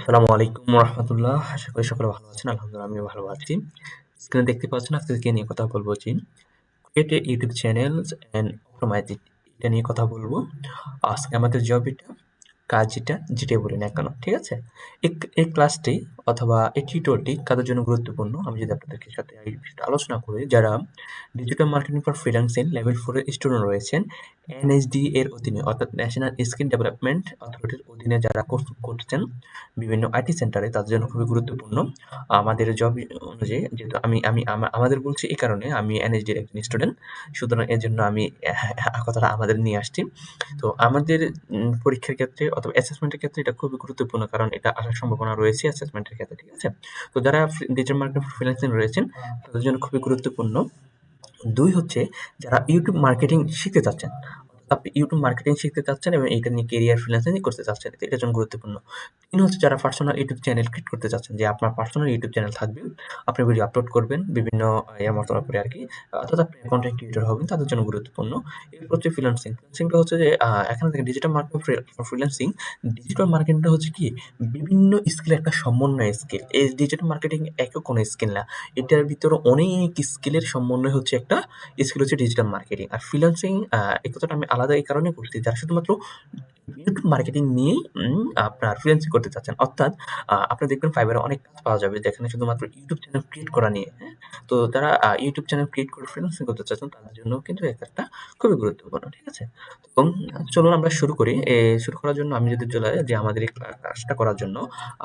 আসসালামু আলাইকুম রহমতুল্লাহ। আশা করি সকলে ভালো আছেন। আলহামদুলিল্লাহ আমিও ভালো আছি। স্ক্রিনে দেখতে পাচ্ছেন আজকে কে নিয়ে কথা বলবো create a YouTube channels and optimise it, এটা নিয়ে কথা বলবো। আজকে আমাদের জব এটা, কাজ যেটাই বলি না কেন, ঠিক আছে? এই ক্লাসটি অথবা এই টিউটোরিয়ালটি কাদের জন্য গুরুত্বপূর্ণ আমি যদি আপনাদেরকে সাথে এই বিষয়টা আলোচনা করি, যারা digital marketing for freelancing level 4 এর স্টুডেন্ট রয়েছেন, এনএসডি এর অধীনে অর্থাৎ ন্যাশনাল স্কিল ডেভেলপমেন্ট অথরিটির অধীনে যারা কোর্স করছেন বিভিন্ন আইটি সেন্টারে, তাদের জন্য খুবই গুরুত্বপূর্ণ। আমাদের জব অনুযায়ী, যেহেতু আমাদের বলছি এই কারণে আমি এনএসডির একজন স্টুডেন্ট, সুতরাং এর জন্য আমি কথাটা আমাদের নিয়ে আসছি। তো আমাদের পরীক্ষার ক্ষেত্রে অথবা অ্যাসেসমেন্টের ক্ষেত্রে এটা খুবই গুরুত্বপূর্ণ, কারণ এটা আসার সম্ভাবনা রয়েছে অ্যাসেসমেন্টের ক্ষেত্রে, ঠিক আছে? তো যারা ডিজিটাল মার্কেটিং ফ্রিল্যান্সিং রয়েছেন তাদের জন্য খুবই গুরুত্বপূর্ণ। ২ হচ্ছে যারা ইউটিউব মার্কেটিং শিখতে চাচ্ছেন। আপনি ইউটিউব মার্কেটিং শিখতে চাচ্ছেন এবং এটা নিয়ে কেরিয়ার ফ্রিল্যান্সিং করতে চাচ্ছেন, এটার জন্য গুরুত্বপূর্ণ। ৩ হচ্ছে যারা পার্সোনাল ইউটিউব চ্যানেল ক্রিয়েট করতে চাচ্ছেন, যে আপনার পার্সোনাল ইউটিউব চ্যানেল থাকবে, আপনি ভিডিও আপলোড করবেন বিভিন্ন ইয়ার মতো করে আরকি, অর্থাৎ আপনি কনটেন্ট ক্রিয়েটর হবেন, তাদের জন্য গুরুত্বপূর্ণ। এরপর হচ্ছে ফ্রিল্যান্সিং। ফ্রিল্যান্সিংটা হচ্ছে যে এখানে দেখেন digital marketing for freelancing. Digital মার্কেটিংটা হচ্ছে কি বিভিন্ন স্কিলের একটা সমন্বয় স্কিল। এই ডিজিটাল মার্কেটিং একক কোনো স্কিল না। এটার ভিতরে অনেক স্কিলের সমন্বয় হচ্ছে একটা স্কিল হচ্ছে ডিজিটাল মার্কেটিং। আর ফ্রিল্যান্সিং এই কথাটা আমি আলাদা এই কারণে করছি, যারা শুধুমাত্র ইউটিউব মার্কেটিং নিয়েই আপনার ফ্রিল্যান্সিং করতে চাচ্ছেন। অর্থাৎ আপনি দেখবেন ফাইবারে অনেক কাজ পাওয়া যাবে যেখানে শুধুমাত্র ইউটিউব চ্যানেল ক্রিয়েট করা নিয়ে, হ্যাঁ? তো যারা ইউটিউব চ্যানেল ক্রিয়েট করে ফ্রিল্যান্সিং করতে চাচ্ছেন তাদের জন্য কিন্তু এই কাজটা খুবই গুরুত্বপূর্ণ, ঠিক আছে? তো চলুন আমরা শুরু করি। শুরু করার জন্য আমি যদি চলে যাই যে আমাদের এই কাজটা করার জন্য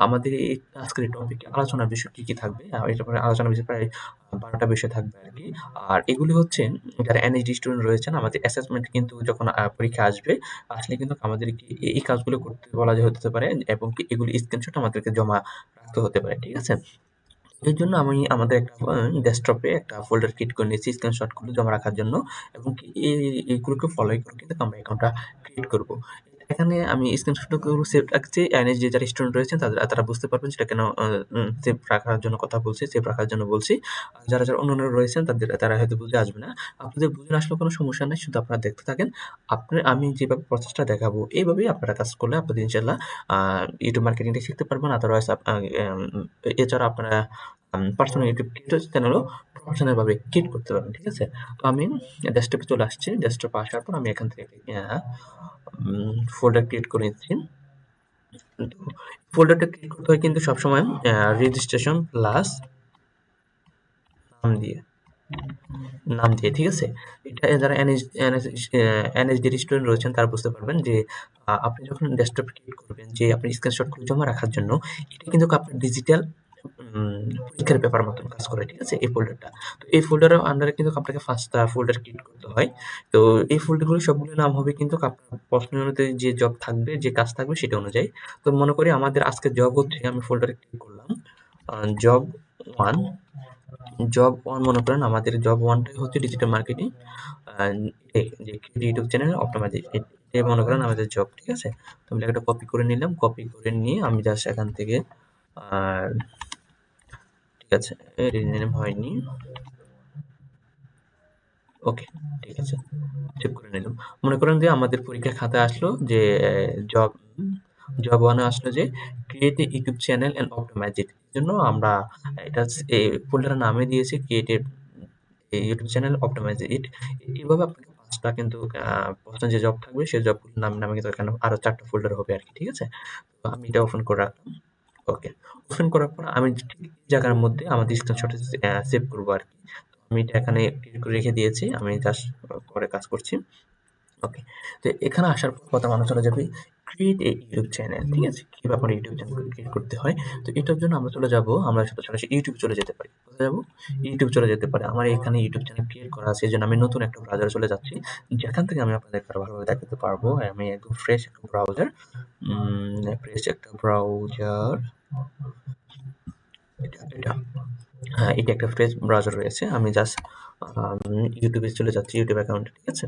আমাদের এই আজকের এই টপিকে আলোচনার বিষয় কি থাকবে? এটার পরে আলোচনার বিষয় প্রায় ১২ টা বিষয় থাকবে আরকি। আর এগুলি হচ্ছে যারা এনএসডি স্টুডেন্ট রয়েছেন, আমাদের অ্যাসেসমেন্ট কিন্তু যখন পরীক্ষা আসবে, আসলে কিন্তু আমাদেরকে এই কাজগুলো করতে বলা হতে পারে এবং কি এগুলি স্ক্রিনশট আমাদেরকে জমা রাখতে হতে পারে, ঠিক আছে? এর জন্য আমি আমাদের একটা ডেস্কটপে একটা ফোল্ডার ক্রিয়েট করে নিয়েছি স্ক্রিনশটগুলো জমা রাখার জন্য, এবং কি এইগুলোকে ফলো করে কিন্তু আমরা অ্যাকাউন্টটা ক্রিয়েট করব। এখানে আমি স্ক্রিনশটগুলো সেভ রাখছি, এনএসডি যারা স্টুডেন্ট রয়েছেন তারা বুঝতে পারবেন সেটা কেন সেভ রাখার জন্য কথা বলছি, সেভ রাখার জন্য বলছি। আর যারা অন্যান্যরা রয়েছেন তারা হয়তো বুঝে আসবে না। আপনাদের বুঝে না আসলেও কোনো সমস্যা নাই, শুধু আপনারা দেখতে থাকেন। আমি যেভাবে প্রসেসটা দেখাবো এইভাবেই আপনারা কাজ করলে আপনাদের ইনশাআল্লাহ ইউটিউব মার্কেটিংটা শিখতে পারবেন। আদারওয়াইজ এছাড়া আপনারা পার্সোনাল ইউটিউব চ্যানেলও প্রফেশনাল ভাবে ক্রিয়েট করতে পারবেন, ঠিক আছে? তো আমি ডেস্কটপে চলে আসছি। ডেস্কটপে আসার পর আমি এখান থেকে ফোল্ডার ক্রিয়েট করে নিচ্ছি। ফোল্ডারটা ক্রিয়েট করতে হয় কিন্তু সবসময় রেজিস্ট্রেশন প্লাস নাম দিয়ে, ঠিক আছে? এটা যারা এনএসডি স্টুডেন্ট রয়েছেন তারা বুঝতে পারবেন যে আপনি যখন ডেস্কটপ ক্রিয়েট করবেন, যে আপনি স্ক্রিনশটগুলো জমা রাখার জন্য, এটা কিন্তু আপনার ডিজিটাল পরীক্ষার পেপার মতন কাজ করে, ঠিক আছে? এই ফোল্ডারটা। তো এই ফোল্ডারের আন্ডারে কিন্তু আপনাকে ৫ টা ফোল্ডার ক্রিয়েট করতে হয়। তো এই ফোল্ডারগুলো সবগুলোর নাম হবে কিন্তু আপনার পছন্দ অনুযায়ী, যে জব থাকবে, যে কাজ থাকবে সেটা অনুযায়ী। তো মনে করি আমাদের আজকে জব হচ্ছে, আমি ফোল্ডারে ক্লিক করলাম জব 1। জব 1 মনে করেন আমাদের জব 1 টাই হচ্ছে ডিজিটাল মার্কেটিং যে ইউটিউব চ্যানেল অপটিমাইজেশন, এটাই মনে করেন আমাদের জব, ঠিক আছে? তো আমি লেখাটা কপি করে নিলাম। কপি করে নিয়ে আমি জাস্ট এখান থেকে আর ঠিক আছে, রিনেম হয়নি। ওকে, ঠিক আছে। সেভ করে নিলাম। মনে করেন যে আমাদের পরীক্ষার খাতায় আসলো যে জব জব 1 এ আসলো যে create a YouTube channel and optimise it. এজন্য আমরা এটা এই ফোল্ডারের নামে দিয়েছি create a YouTube channel optimise it. এভাবে আপনাকে ৫ টা কিন্তু পছন্দের যে জব থাকবে সেই জবগুলোর নামে কিন্তু এখানে আরো ৪ টা ফোল্ডার হবে আরকি, ঠিক আছে? তো আমি এটা ওপেন করে রাখলাম। ওকে। ওপেন করার পর আমি ঠিক এই জায়গার মধ্যে আমাদের স্ক্রিনশটে সেভ করবো আরকি। তো আমি এটা এখানে ক্লিক করে রেখে দিয়েছি। আমি জাস্ট পরে কাজ করছি। ওকে। তো এখানে আসার পর কথা মানুষ চলে যাবে ক্রিয়েট এ ইউটিউব চ্যানেল, ঠিক আছে? কিভাবে করে ইউটিউব চ্যানেল ক্রিয়েট করতে হয়। তো এটার জন্য আমরা চলে যাব, আমরা সরাসরি ইউটিউব চলে যেতে পারি। কোথায় যাব? ইউটিউব চলে যেতে পারি। আমার এখানে ইউটিউব চ্যানেল ক্রিয়েট করা আছে। এজন্য আমি নতুন একটা ব্রাউজারে চলে যাচ্ছি। যেখান থেকে আমি আপনাদেরকে আরো ভালোভাবে দেখাতে পারবো। আমি একদম ফ্রেশ একটা ব্রাউজার, এটা। হ্যাঁ, এটা একটা ফ্রেশ ব্রাউজার রয়েছে। আমি জাস্ট ইউটিউবে চলে যাচ্ছি, ইউটিউব অ্যাকাউন্টে, ঠিক আছে?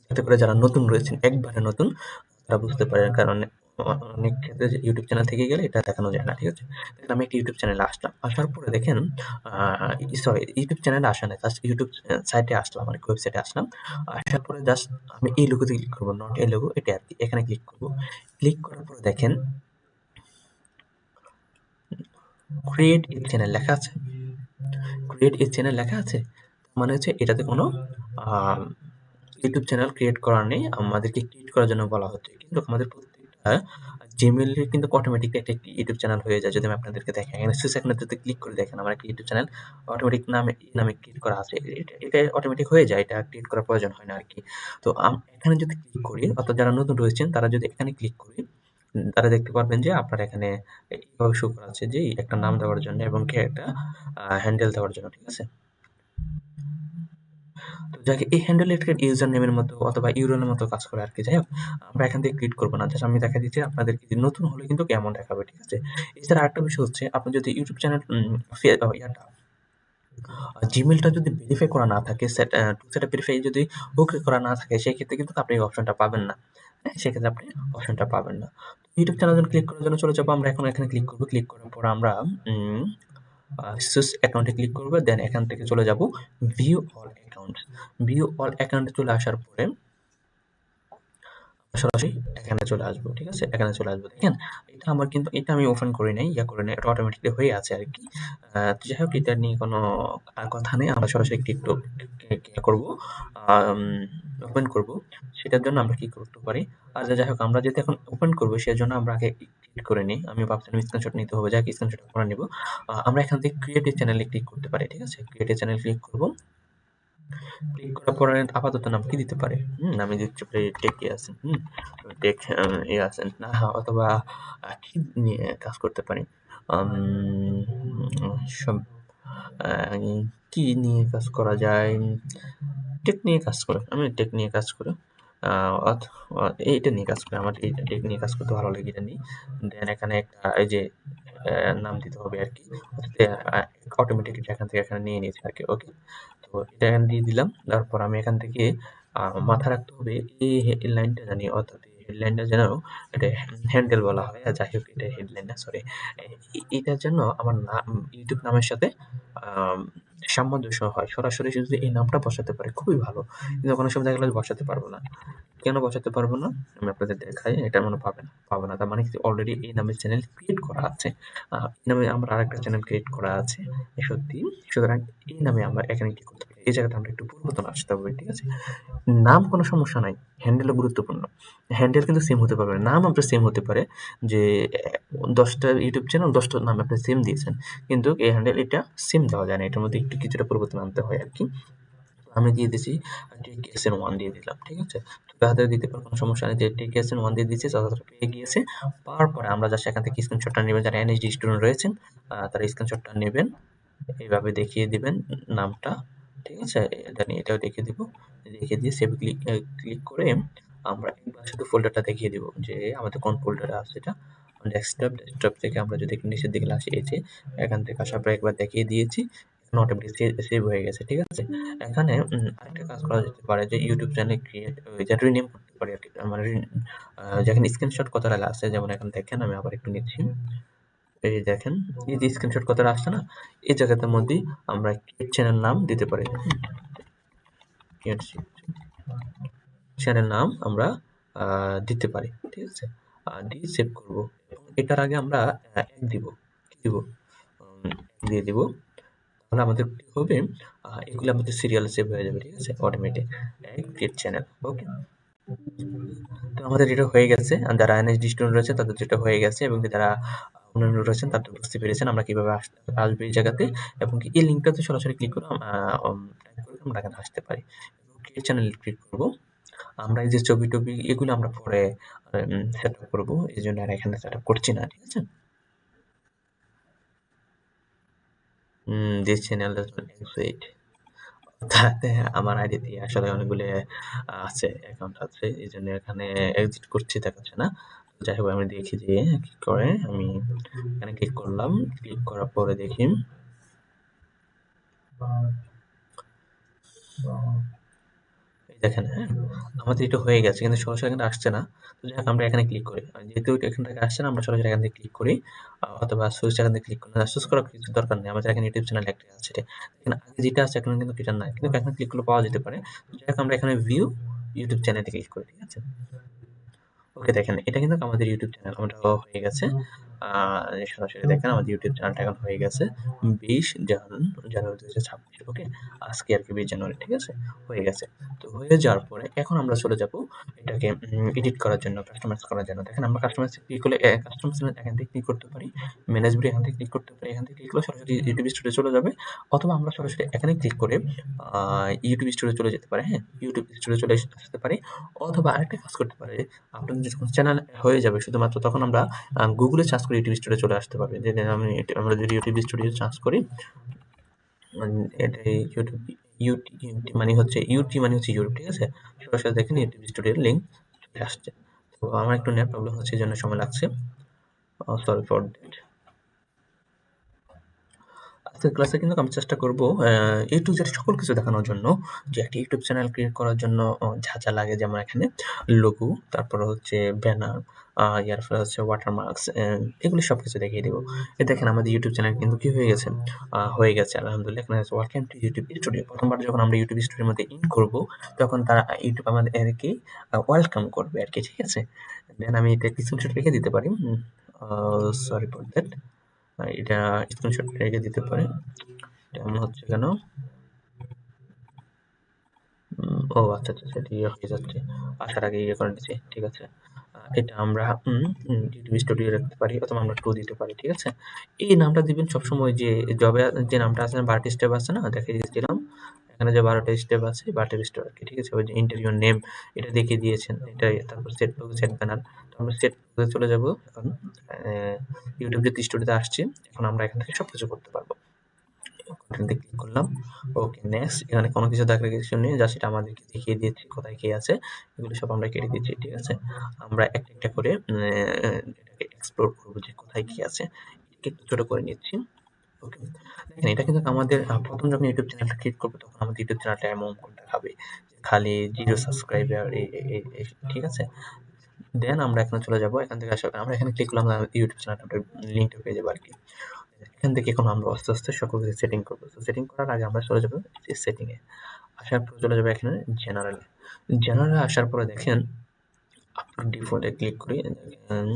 যাতে করে যারা নতুন রয়েছেন, একবারে নতুন, তারা বুঝতে পারেন। কারণ অনেক ক্ষেত্রে যে ইউটিউব চ্যানেল থেকে গেলে এটা দেখানো যায় না, ঠিক আছে? দেখেন আমি একটা ইউটিউব চ্যানেলে আসলাম। আসার পরে দেখেন সরি ইউটিউব চ্যানেলে আসা নাই, জাস্ট ইউটিউব সাইটে আসলাম, আরকি ওয়েবসাইটে আসলাম। আসার পরে জাস্ট আমি এই লোগোতে ক্লিক করব, নট এই লোগো এটা আরকি। এখানে ক্লিক করব। ক্লিক করার পরে দেখেন ক্রিয়েট এ চ্যানেল লেখা আছে। ক্রিয়েট এ চ্যানেল লেখা আছে। মানে হচ্ছে এটাতে কোনো আ ইউটিউব চ্যানেল ক্রিয়েট করার নেই। আমাদেরকে ক্রিয়েট করার জন্য বলা হচ্ছে। কিন্তু আমাদের প্রত্যেকটা Gmail এ কিন্তু অটোমেটিক একটা ইউটিউব চ্যানেল হয়ে যায়। যদি আমি আপনাদেরকে দেখাই, এখানে সুইচ আইকনটাতে ক্লিক করে দেখেন আমার একটা ইউটিউব চ্যানেল অটোমেটিক নামে ক্রিয়েট করা আছে। এটা অটোমেটিক হয়ে যায়। এটা ক্রিয়েট করার প্রয়োজন হয় না আরকি। তো এখানে যদি ক্লিক করি, অর্থাৎ যারা নতুন রয়েছেন তারা যদি এখানে ক্লিক করি, তারা দেখতে পারবেন যে আপনার এখানে এইভাবে শো করা আছে যে একটা নাম দেওয়ার জন্য এবং কি একটা হ্যান্ডেল দেওয়ার জন্য, ঠিক আছে? তো যাকে এই হ্যান্ডেল একটা ইউজার নেমের মতো অথবা ইউরএল এর মতো কাজ করে আরকি। যাই হোক, আমরা এখান থেকে ক্রিয়েট করব না। জাস্ট আমি দেখাই দিচ্ছি আপনাদেরকে যে নতুন হলে কিন্তু কেমন দেখাবে, ঠিক আছে? এছাড়া আরেকটা বিষয় হচ্ছে আপনি যদি ইউটিউব চ্যানেল ইয়াটা জিমেইলটা যদি ভেরিফাই করা না থাকে, টু স্টেপ ভেরিফাই যদি ওকে করা না থাকে, সেক্ষেত্রে কিন্তু আপনি এই অপশনটা পাবেন না। হ্যাঁ? সেক্ষেত্রে আপনি অপশনটা পাবেন না। ইউটিউব চ্যানেল ক্লিক করার জন্য চলে যাবো আমরা এখন এখানে ক্লিক করব। ক্লিক করার পর আমরা উম সুইচ অ্যাকাউন্টে ক্লিক করব। দেন এখান থেকে চলে যাব view all account. View all অ্যাকাউন্টে চলে আসার পরে সরাসরি এখানে চলে আসবো। ঠিক আছে? এখানে চলে আসবো। দেখেন এটা আমার কিন্তু এটা আমি ওপেন করি নাই, ইয়া করি নাই। এটা অটোমেটিক্যালি হয়ে আছে আরকি। তো যাই হোক এটা নিয়ে কোনো কথা নেই। আমরা সরাসরি টিকটক করব, আম ওপেন করব। সেটার জন্য আমরা কি করতে পারি? আচ্ছা যাই হোক আমরা যেহেতু এখন ওপেন করব সেজন্য আমরা আগে ক্রিয়েট করে নিই। আমি ভাবছিলাম স্ক্রিনশট নিতে হবে। যাই হোক স্ক্রিনশট করে নিব। আমরা এখান থেকে ক্রিয়েট a চ্যানেলে ক্লিক করতে পারি। ঠিক আছে? ক্রিয়েট a চ্যানেল ক্লিক করব। ক্লিক করার পরে আপাতত নাম কি দিতে পারে? আমি দিতে পারি টেক ইয়াসিন। টেক ইয়াসিন না অথবা কি নিয়ে কাজ করতে পারি? আম সব আ কি নিয়ে কাজ করা যায়? টেক নিয়ে কাজ করে। আমি টেক নিয়ে কাজ করি। আ অথ এইটা নিয়ে কাজ করি। আমার এইটা টেক নিয়ে কাজ করতে ভালো লাগে এটা নিয়ে। দেন এখানে একটা এই যে নাম দিতে হবে আরকি। অটোমেটিক এটা এখান থেকে এখানে নিয়ে নিয়েছে আরকি। ওকে। তো এটা এখানে দিয়ে দিলাম। দেওয়ার পর আমি এখান থেকে মাথায় রাখতে হবে এই হেডলাইনটা জানি, অর্থাৎ এই হেডলাইনটা যেন এটা হ্যান্ডেল বলা হয়। যাই হোক এটা হেডলাইন না, সরি। এটার জন্য আমার নাম ইউটিউব নামের সাথে আম সামঞ্জস্য হয়। সরাসরি যদি এই নামটা বসাতে পারি খুবই ভালো। কিন্তু কোনো সময় দেখা গেল বসাতে পারব না। কেন বসাতে পারব না? আমি আপনাদের দেখাই। এটা মনে পাবে না। তার মানে কি অলরেডি এই নামের চ্যানেল ক্রিয়েট করা আছে। এই নামে আমার আরেকটা চ্যানেল ক্রিয়েট করা আছে। সত্যি। সুতরাং এই নামে আমরা এখানে কি করতে পারি? এই জায়গাতে আমরা একটু পরিবর্তন আসতে হবে। ঠিক আছে? নাম কোনো সমস্যা নাই। হ্যান্ডেলও গুরুত্বপূর্ণ। হ্যান্ডেল কিন্তু সেম হতে পারবে না। নাম আপনার সেম হতে পারে যে ১০ টা ইউটিউব চ্যানেল ১০ টা নাম আপনি সেম দিয়েছেন। কিন্তু এই হ্যান্ডেল এটা সেম দেওয়া যায় না। এটার মধ্যে একটু কিছুটা পরিবর্তন আনতে হয় আরকি। আমি দিয়ে দিছি TKSN1 দিয়ে দিলাম। ঠিক আছে? তাদের দিতে পারো কোনো সমস্যা নেই। যে TKSN1 দিয়ে দিয়েছি যথাযথ পেয়ে গিয়েছে। পাওয়ার পরে আমরা জাস্ট এখান থেকে স্ক্রিনশটটা নিবেন। যারা NHD স্টুডেন্ট রয়েছেন তারা স্ক্রিনশটটা নেবেন। এইভাবে দেখিয়ে দিবেন নামটা। ঠিক আছে? এটাও দেখিয়ে দিব। দেখিয়ে দিয়ে সেভ ক্লিক করে আমরা একবার শুধু ফোল্ডারটা দেখিয়ে দিব যে আমাদের কোন ফোল্ডারে আছে এটা। ডেস্কটপ থেকে আমরা যদি একটু নিচের দিকে আসি, এই যে এখান থেকে আসার পর একবার দেখিয়ে দিয়েছি। এখন অটোমেটিক সেভ হয়ে গেছে। ঠিক আছে? এখানে আরেকটা কাজ করা যেতে পারে যে ইউটিউব চ্যানেল ক্রিয়েট ওইটা রিনেম করতে পারি আরকি। মানে যেখানে স্ক্রিনশট কতটা আছে, যেমন এখন দেখেন আমি আবার একটু নিচ্ছি। এই যে দেখেন, এই যে স্ক্রিনশট কথাটা আসছে না? এই জায়গাটার মধ্যেই আমরা ক্রিয়েট চ্যানেল নাম দিতে পারি। ক্রিয়েট চ্যানেল নাম আমরা দিতে পারি। ঠিক আছে? দিয়ে সেভ করব। এবং এটার আগে আমরা এক দিব। কি দিব? এক দিয়ে দিব। তাহলে আমাদের কি হবে? এগুলো আমাদের সিরিয়াল সেভ হয়ে যাবে। ঠিক আছে? অটোমেটিক। এক ক্রিয়েট চ্যানেল। ওকে? তো আমাদের এটা হয়ে গেছে। যারা এনএসডি স্টুডেন্ট রয়েছে তাদের যেটা হয়ে গেছে, এবং যারা অন্যান্য রয়েছেন তারা বুঝতে পেরেছেন আমরা কিভাবে আসবে এই জায়গাতে, এবং কি এই লিঙ্কটাতে সরাসরি ক্লিক করে টাইপ করে আমরা এখানে আসতে পারি। এবং ক্রিয়েট চ্যানেল ক্লিক করব। আমরা এই যে ছবি-টবি এগুলো আমরা পরে সেটআপ করব। এজন্য আর এখানে সেটআপ করছি না। ঠিক আছে? This channel does not exist. তাতে আমার আইডিতে আসলে অনেকগুলো আছে, অ্যাকাউন্ট আছে। এজন্য এখানে এক্সিট করছি দেখাচ্ছে না। যাই হোক আমি দেখি যে কি করে। আমি এখানে ক্লিক করলাম। ক্লিক করার পরে দেখি দেখেন, হ্যাঁ? আমাদের এটা হয়ে গেছে কিন্তু সরাসরি এখানে আসছে না। তো যাই হোক আমরা এখানে ক্লিক করি। যেহেতু এটা এখান থেকে আসছে না আমরা সরাসরি এখান থেকে ক্লিক করি। অথবা সুইচ এখান থেকে ক্লিক করি। না সুইচ করার কিছু দরকার নেই। আমাদের এখানে ইউটিউব চ্যানেল একটা আছে। দেখেন আগে যেটা আছে এখন কিন্তু এটা নাই। কিন্তু এখানে ক্লিক করলে পাওয়া যেতে পারে। তো যাই হোক আমরা এখানে ভিউ ইউটিউব চ্যানেলে ক্লিক করি। ঠিক আছে? ওকে দেখেন এটা কিন্তু আমাদের ইউটিউব চ্যানেল আমারটাও হয়ে গেছে। সরাসরি দেখেন আমাদের ইউটিউব চ্যানেলটা এখন হয়ে গেছে ২০ জানুয়ারি ২০২৬ ওকে? আজকে আরকি ২০ জানুয়ারি ঠিক আছে? হয়ে গেছে। তো হয়ে যাওয়ার পরে এখন আমরা চলে যাবো এটাকে এডিট করার জন্য, কাস্টমাইজ করার জন্য। দেখেন আমরা কাস্টমাইজ ক্লিক করলে কাস্টমাইজ এখান থেকে ক্লিক করতে পারি। ম্যানেজ ভিডিও এখান থেকে ক্লিক করতে পারি। এখান থেকে ক্লিক করলে সরাসরি ইউটিউব স্টুডিও চলে যাবে। অথবা আমরা সরাসরি এখানে ক্লিক করে ইউটিউব স্টুডিও চলে যেতে পারি, হ্যাঁ? ইউটিউব স্টুডিও চলে আসতে পারি। অথবা আরেকটা কাজ করতে পারি আপনাদের যখন চ্যানেল হয়ে যাবে শুধুমাত্র তখন আমরা গুগলে সার্চ করে ইউটিউব স্টুডিও চলে আসতে পারবে। যে আমরা যদি ইউটিউব স্টুডিও সার্চ করি এটা ইউটিউব মানে হচ্ছে ইউটি মানে হচ্ছে ইউরোপ ঠিক আছে? সরাসরি দেখেন ইউটিউব স্টুডিওর লিঙ্ক চলে আসছে। তো আমার একটু নেট প্রবলেম হচ্ছে এজন্য সময় লাগছে। Sorry for that. আজকের ক্লাসে কিন্তু আমি চেষ্টা করব A to Z সকল কিছু দেখানোর জন্য যে একটা ইউটিউব চ্যানেল ক্রিয়েট করার জন্য যা লাগে যেমন এখানে লোগো, তারপরে হচ্ছে ব্যানার, এরপরে হচ্ছে ওয়াটারমার্কস এগুলো সবকিছু দেখিয়ে দেব। দেখেন আমাদের ইউটিউব চ্যানেল কিন্তু কি হয়ে গেছে? হয়ে গেছে আলহামদুলিল্লাহ। এখানে আছে ওয়েলকাম টু ইউটিউব স্টুডিও। প্রথমবার যখন আমরা ইউটিউব স্টুডিওর মধ্যে ইন করব তখন তারা ইউটিউব আমাদেরকে ওয়েলকাম করবে আরকি, ঠিক আছে? দেন আমি এটা স্ক্রিনশট রেখে দিতে পারি। Sorry for that. এটা স্ক্রিনশট রেখে দিতে পারি। এমন হচ্ছে কেন? ও আচ্ছা, আচ্ছা, আচ্ছা, এটা ইয়ে হয়ে যাচ্ছে। আসার আগে ইয়ে করে নিচ্ছি। ঠিক আছে। এটা আমরা YouTube স্টুডিও রাখতে পারি অথবা আমরা 2 দিতে পারি। ঠিক আছে? এই নামটা দিবেন সবসময় যে জবে যে নামটা আছে ১২ টা স্টেপ আছে না? দেখিয়ে দিয়েছিলাম। এখানে যে ১২ টা স্টেপ আছে ১২ টা স্টেপ আরকি। ঠিক আছে? ওই যে এন্টার ইউর নেম এটা দেখিয়ে দিয়েছেন। এটাই তারপর সেট লোগো, সেট ব্যানার। তো আমরা সেট লোগোতে চলে যাবো এখন। YouTube যেহেতু স্টুডিওতে আসছি, এখন আমরা এখান থেকে সবকিছু করতে পারবো। কন্টেন্টে ক্লিক করলাম। ওকে নেক্সট এখানে কোনো কিছু দেখার কিছু নেই। জাস্ট এটা আমাদেরকে দেখিয়ে দিয়েছে কোথায় কি আছে। এগুলো সব আমরা কেটে দিচ্ছি। ঠিক আছে? আমরা একটা, একটা করে এটাকে এক্সপ্লোর করব যে কোথায় কি আছে। এটাকে একটু ছোট করে নিচ্ছি। ওকে। দেখেন এটা কিন্তু আমাদের ১ম যখন ইউটিউব চ্যানেলটা ক্রিয়েট করব তখন আমাদের ইউটিউব চ্যানেলটা এমন করে দেখাবে। খালি 0 সাবস্ক্রাইবার ঠিক আছে? দেন আমরা এখানে চলে যাব। এখান থেকে আসার পর আমরা এখানে ক্লিক করলাম ইউটিউব চ্যানেলটা লিংকটা পেয়ে যাবো আরকি। এখান থেকে এখন আমরা আস্তে, আস্তে সকল কিছু সেটিং করব। তো সেটিং করার আগে আমরা চলে যাব সেটিং এ। আসার পর চলে যাব এখানে জেনারেল এ। জেনারেল এ আসার পরে দেখেন আপলোড ডিফল্ট এ ক্লিক করি। দেখেন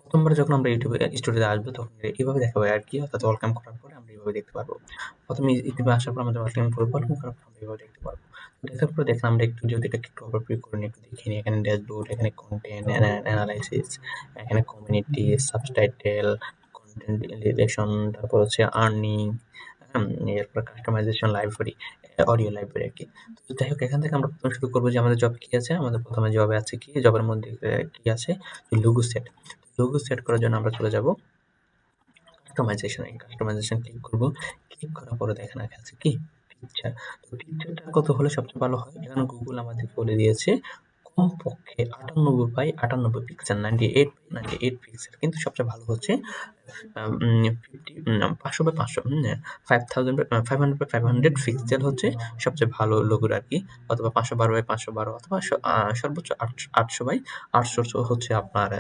প্রথমবার যখন আমরা ইউটিউবে স্টুডিওতে আসবো তখন এভাবে দেখাবে আরকি। অর্থাৎ ওয়েলকাম করার পরে আমরা এভাবে দেখতে পারবো। ১ম এ ইউটিউবে আসার পর আমাদের ওয়েলকাম করবো। ওয়েলকাম করার পর আমরা এভাবে দেখতে পারবো। দেখার পরে দেখলাম আমরা একটু যদি এটাকে একটু ওভারভিউ করে নিই, একটু দেখে নিই। এখানে ড্যাশবোর্ড, এখানে কনটেন্ট এনালাইসিস, এখানে কমিউনিটি, সাবটাইটেল, কনটেন্ট রিলেশন, তারপর হচ্ছে আর্নিং, হুম? এরপর কাস্টমাইজেশন লাইব্রেরি, অডিও লাইব্রেরি আরকি। তো যাই হোক এখান থেকে আমরা ১ম শুরু করবো যে আমাদের জবে কি আছে? আমাদের ১ম এ জবে আছে কি? জবের মধ্যে কি আছে? Logo set. লোগো সেট করার জন্য আমরা চলে যাব কাস্টমাইজেশন এ। কাস্টমাইজেশন ক্লিক করব। ক্লিক করার পরে দেখেন আছে কি? পিকচার। তো পিকচারটা কত হলে সবচেয়ে ভালো হয়? এখানে গুগল আমাদেরকে বলে দিয়েছে কমপক্ষে ৯৮/৯৮ পিক্সেল 98/98 পিক্সেল। কিন্তু সবচেয়ে ভালো হচ্ছে ৫০০/৫০০ 500/500 পিক্সেল হচ্ছে সবচেয়ে ভালো লোগোর আরকি। অথবা ৫১২/৫১২ অথবা সর্বোচ্চ ৮০০/৮০০ হচ্ছে আপনার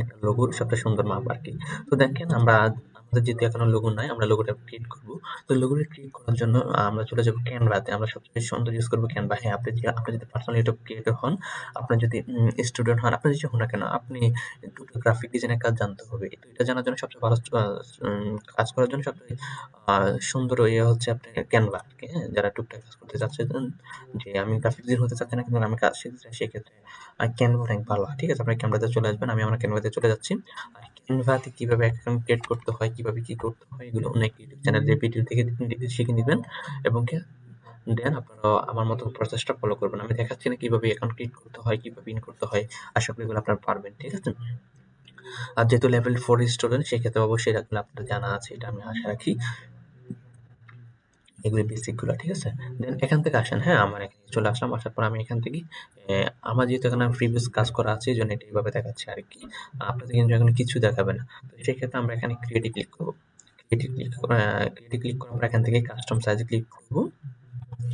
একটা লোগোর সবচেয়ে সুন্দর মাপ আরকি। তো দেখেন আমরা আমাদের যেহেতু এখনো লোগো নাই, আমরা লোগোটা ক্রিয়েট করব। তো লোগোটা ক্রিয়েট করার জন্য আমরা চলে যাব ক্যানভাতে। আমরা সবচেয়ে সুন্দর ইউজ করব ক্যানভা। হ্যাঁ, আপনি যদি পার্সোনাল ইউটিউব ক্রিয়েটর হন, আপনার যদি স্টুডেন্ট হন, আপনি যে হন না কেন, আপনি টুকটাক গ্রাফিক ডিজাইনের কাজ জানতে হবে। তো এটা জানার জন্য সবচেয়ে ভালো কাজ করার জন্য সবচেয়ে সুন্দর ইয়ে হচ্ছে আপনার ক্যানভা। হ্যাঁ? যারা টুকটাক কাজ করতে চাচ্ছেন, যে আমি গ্রাফিক ডিজাইন হতে চাচ্ছি না কিন্তু আমি কাজ শিখতে চাই, সেক্ষেত্রে ক্যানভা অনেক ভালো হয়। ঠিক আছে? আপনার ক্যানভাতে চলে আসবেন। আমি আমার ক্যানভাতে চলে যাচ্ছি। আর ক্যানভাতে কিভাবে অ্যাকাউন্ট ক্রিয়েট করতে হয়, কিভাবে কি করতে হয়, এগুলো অনেক ইউটিউব চ্যানেলের ভিডিও থেকে শিখে নিবেন এবং দেন আপনারা আমার মতো প্রসেসটা ফলো করবেন। আমি দেখাচ্ছি না কিভাবে অ্যাকাউন্ট ক্রিয়েট করতে হয়, কিভাবে ইন করতে হয়। আশা করি এগুলো আপনারা পারবেন। ঠিক আছে? আর যেহেতু লেভেল 4 স্টুডেন্ট, সেক্ষেত্রে অবশ্যই এগুলো আপনার জানা আছে, এটা আমি আশা রাখি। এগুলো বেসিক গুলা, ঠিক আছে? দেন এখান থেকে আসেন। হ্যাঁ, আমার এখানে চলে আসলাম। আসার পর আমি এখান থেকে আমার যেহেতু এখানে প্রিভিয়াস কাজ করা আছে, এই জন্য এটা এইভাবে দেখাচ্ছে আর কি। আপনাদের কিন্তু এখানে কিছু দেখাবে না। তো সেক্ষেত্রে আমরা এখানে ক্রিয়েটে ক্লিক করবো। ক্রিয়েটে ক্লিক করে আমরা এখান থেকে কাস্টম সাইজে ক্লিক করবো।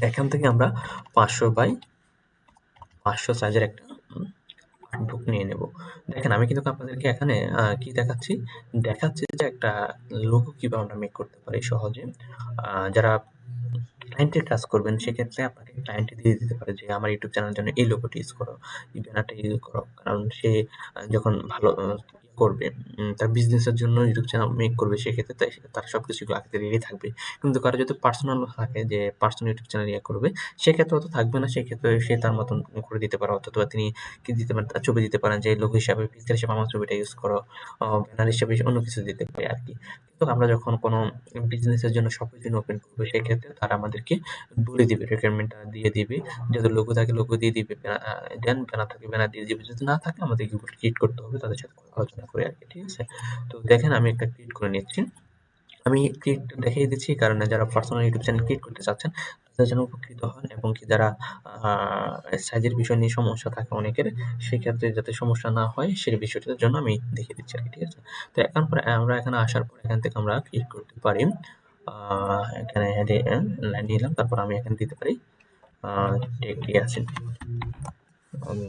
এখান থেকে আমরা 500 বাই 500 সাইজের একটা বুক নিয়ে নেব। দেখেন আমি কিন্তু আপনাদেরকে এখানে কি দেখাচ্ছি? দেখাচ্ছি যে একটা লোগো কিভাবে আমরা মেক করতে পারি সহজে। যারা ক্লায়েন্টের কাজ করবেন, সেক্ষেত্রে আপনাকে ক্লায়েন্টে দিয়ে দিতে পারে যে আমার ইউটিউব চ্যানেলের জন্য এই লোগোটি ইউজ করো, এই ব্যানারটা ইউজ করো। কারণ সে যখন ভালো করবে, তার বিজনেসের জন্য ইউটিউব চ্যানেল মেক করবে, সেক্ষেত্রে তার সবকিছু আগে থেকে রেডি থাকবে। কিন্তু কারো যদি পার্সোনাল থাকে, যে পার্সোনাল ইউটিউব চ্যানেল ইয়ে করবে, সেক্ষেত্রে অত থাকবে না। সেক্ষেত্রে সে তার মতন করে দিতে পারে, অথবা তিনি কি দিতে পারেন, তার ছবি দিতে পারেন যে লোগো হিসাবে, পিকচার হিসাবে আমার ছবিটা ইউজ করো, ব্যানার হিসাবে অন্য কিছু দিতে পারে আর কি। কিন্তু আমরা যখন কোনো বিজনেসের জন্য সবকিছু ওপেন করবো, সেক্ষেত্রে তারা আমাদেরকে বলে দিবে, রিকোয়ারমেন্টটা দিয়ে দিবে। যদি লোগো থাকে লোগো দিয়ে দিবে, দেন ব্যানার থাকে ব্যানার দিয়ে দিবে। যদি না থাকে আমাদের গুগল ক্রিয়েট করতে হবে, তাদের সাথে আলোচনা করে আর কি। ঠিক আছে? তো দেখেন আমি একটা ক্রিয়েট করে নিচ্ছি। আমি ক্রিয়েট দেখিয়ে দিচ্ছি, কারণ যারা পার্সোনাল ইউটিউব চ্যানেল ক্রিয়েট করতে চাচ্ছেন, তারা যেন উপকৃত হন, এবং কি যারা সাইজের বিষয় নিয়ে সমস্যা থাকে অনেকের, সেক্ষেত্রে যাতে সমস্যা না হয় সেই বিষয়টার জন্য আমি দেখিয়ে দিচ্ছি আর কি। ঠিক আছে? তো এখন পরে আমরা এখানে আসার পর এখান থেকে আমরা ক্লিক করতে পারি। এখানে লাইন নিলাম, তারপর আমি এখানে দিতে পারি টেক ইয়াসিন। আমি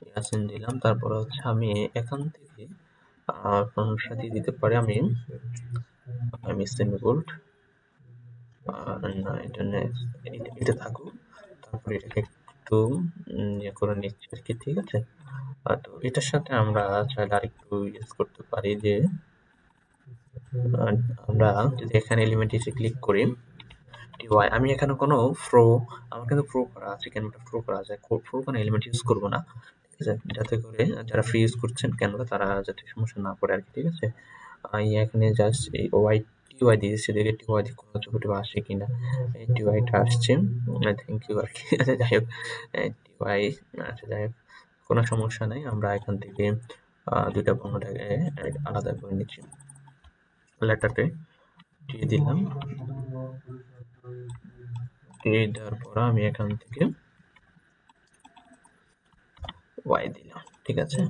ইয়াসিন দিলাম। তারপর হচ্ছে আমি এখান থেকে সমস্যা দিয়ে দিতে পারি আমি সেমিবোল্ড, না এটা এটা থাকুক। তারপরে এটাকে একটু ইয়ে করে নিচ্ছি আর কি। ঠিক আছে? তো এটার সাথে আমরা চাইলে আরেকটু ইউজ করতে পারি যে আমরা যদি এখানে এলিমেন্ট এসে ক্লিক করি, টিওয়াই, আমি এখানে কোনো আমার কিন্তু প্রো করা আছে, ক্যানভাটা প্রো করা আছে। প্রো কোনো এলিমেন্ট ইউজ করবো না। ঠিক আছে? যাতে করে যারা ফ্রি ইউজ করছেন ক্যানভা, তারা যাতে সমস্যা না পড়ে আর কি। ঠিক আছে? আমি এখানে জাস্ট এই টিওয়াই দিয়ে দিচ্ছি, দেখি টিওয়াই দিয়ে কোনো ছবি আসে কিনা। এই টিওয়াইটা আসছে, থ্যাংক ইউ আর কি। আচ্ছা যাই হোক, টিওয়াই, আচ্ছা যাই হোক, কোনো সমস্যা নেই। আমরা এখান থেকে দুইটা বর্ণটাকে আলাদা করে নিচ্ছি। লেটারটা দিয়ে দিলাম। দিয়ে দেওয়ার পর আমি এখান থেকে ওয়াই দিলাম। ঠিক আছে?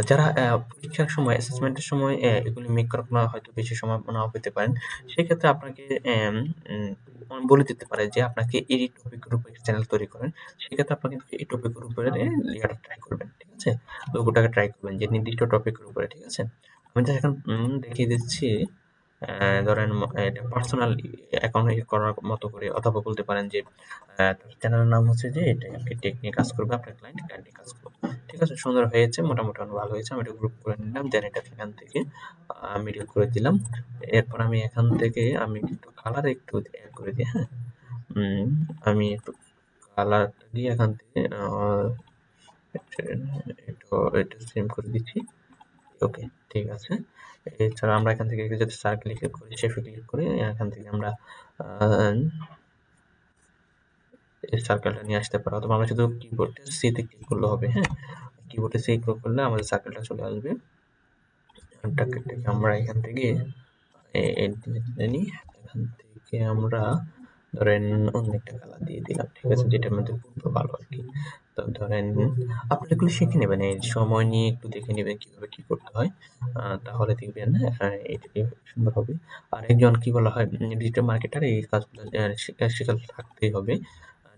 যারা পরীক্ষার সময়, অ্যাসেসমেন্টের সময় এগুলি মেক করার কোনো হয়তো বেশি সময় নাও পেতে পারেন, সেক্ষেত্রে আপনাকে বলে দিতে পারে যে আপনাকে এই টপিকের উপরে চ্যানেল তৈরি করেন। সেক্ষেত্রে আপনি কিন্তু এই টপিকের উপরে ইয়াটা ট্রাই করবেন। ঠিক আছে? লোগোটাকে ট্রাই করবেন যে নির্দিষ্ট টপিকের উপরে। ঠিক আছে? আমি তো এখন দেখিয়ে দিচ্ছি। ধরেন এটা পার্সোনাল অ্যাকাউন্ট করার মতো করে, অথবা বলতে পারেন যে চ্যানেলের নাম হচ্ছে যে এটা আরকি, টেক নিয়ে কাজ করবে, আপনার ক্লায়েন্ট নিয়ে কাজ করবে। ঠিক আছে? সুন্দর হয়েছে, মোটামুটি অনেক ভালো হয়েছে। আমি এটা গ্রুপ করে নিলাম, দেন এটা এখান থেকে মিডল করে দিলাম। এরপর আমি এখান থেকে আমি একটু কালার একটু অ্যাড করে দিই। হ্যাঁ, আমি একটু কালারটা দিয়ে এখান থেকে একটু এটা সেম করে দিচ্ছি। ওকে, ঠিক আছে। এছাড়া আমরা এখান থেকে যদি সার্কেলে ক্লিক করি, শেপে ক্লিক করে এখান থেকে আমরা এই সার্কেলটা নিয়ে আসতে পারি, অথবা আমরা শুধু কিবোর্ডে সি তে ক্লিক করলে হবে। হ্যাঁ, কিবোর্ডে সি ক্লিক করলে আমাদের সার্কেলটা চলে আসবে। আমরা এখান থেকে নিই, এখান থেকে আমরা ধরেন অন্য একটা কালার দিয়ে দিলাম। ঠিক আছে? যেটার মধ্যে খুব ভালো আর কি। তো ধরেন আপনি এগুলো শিখে নেবেন, এই সময় নিয়ে একটু দেখে নেবেন কিভাবে কি করতে হয়। তাহলে দেখবেন এটা সুন্দর হবে। আরেকজন কি বলা হয় ডিজিটাল মার্কেটার, এই কাজগুলো শেখা থাকতেই হবে।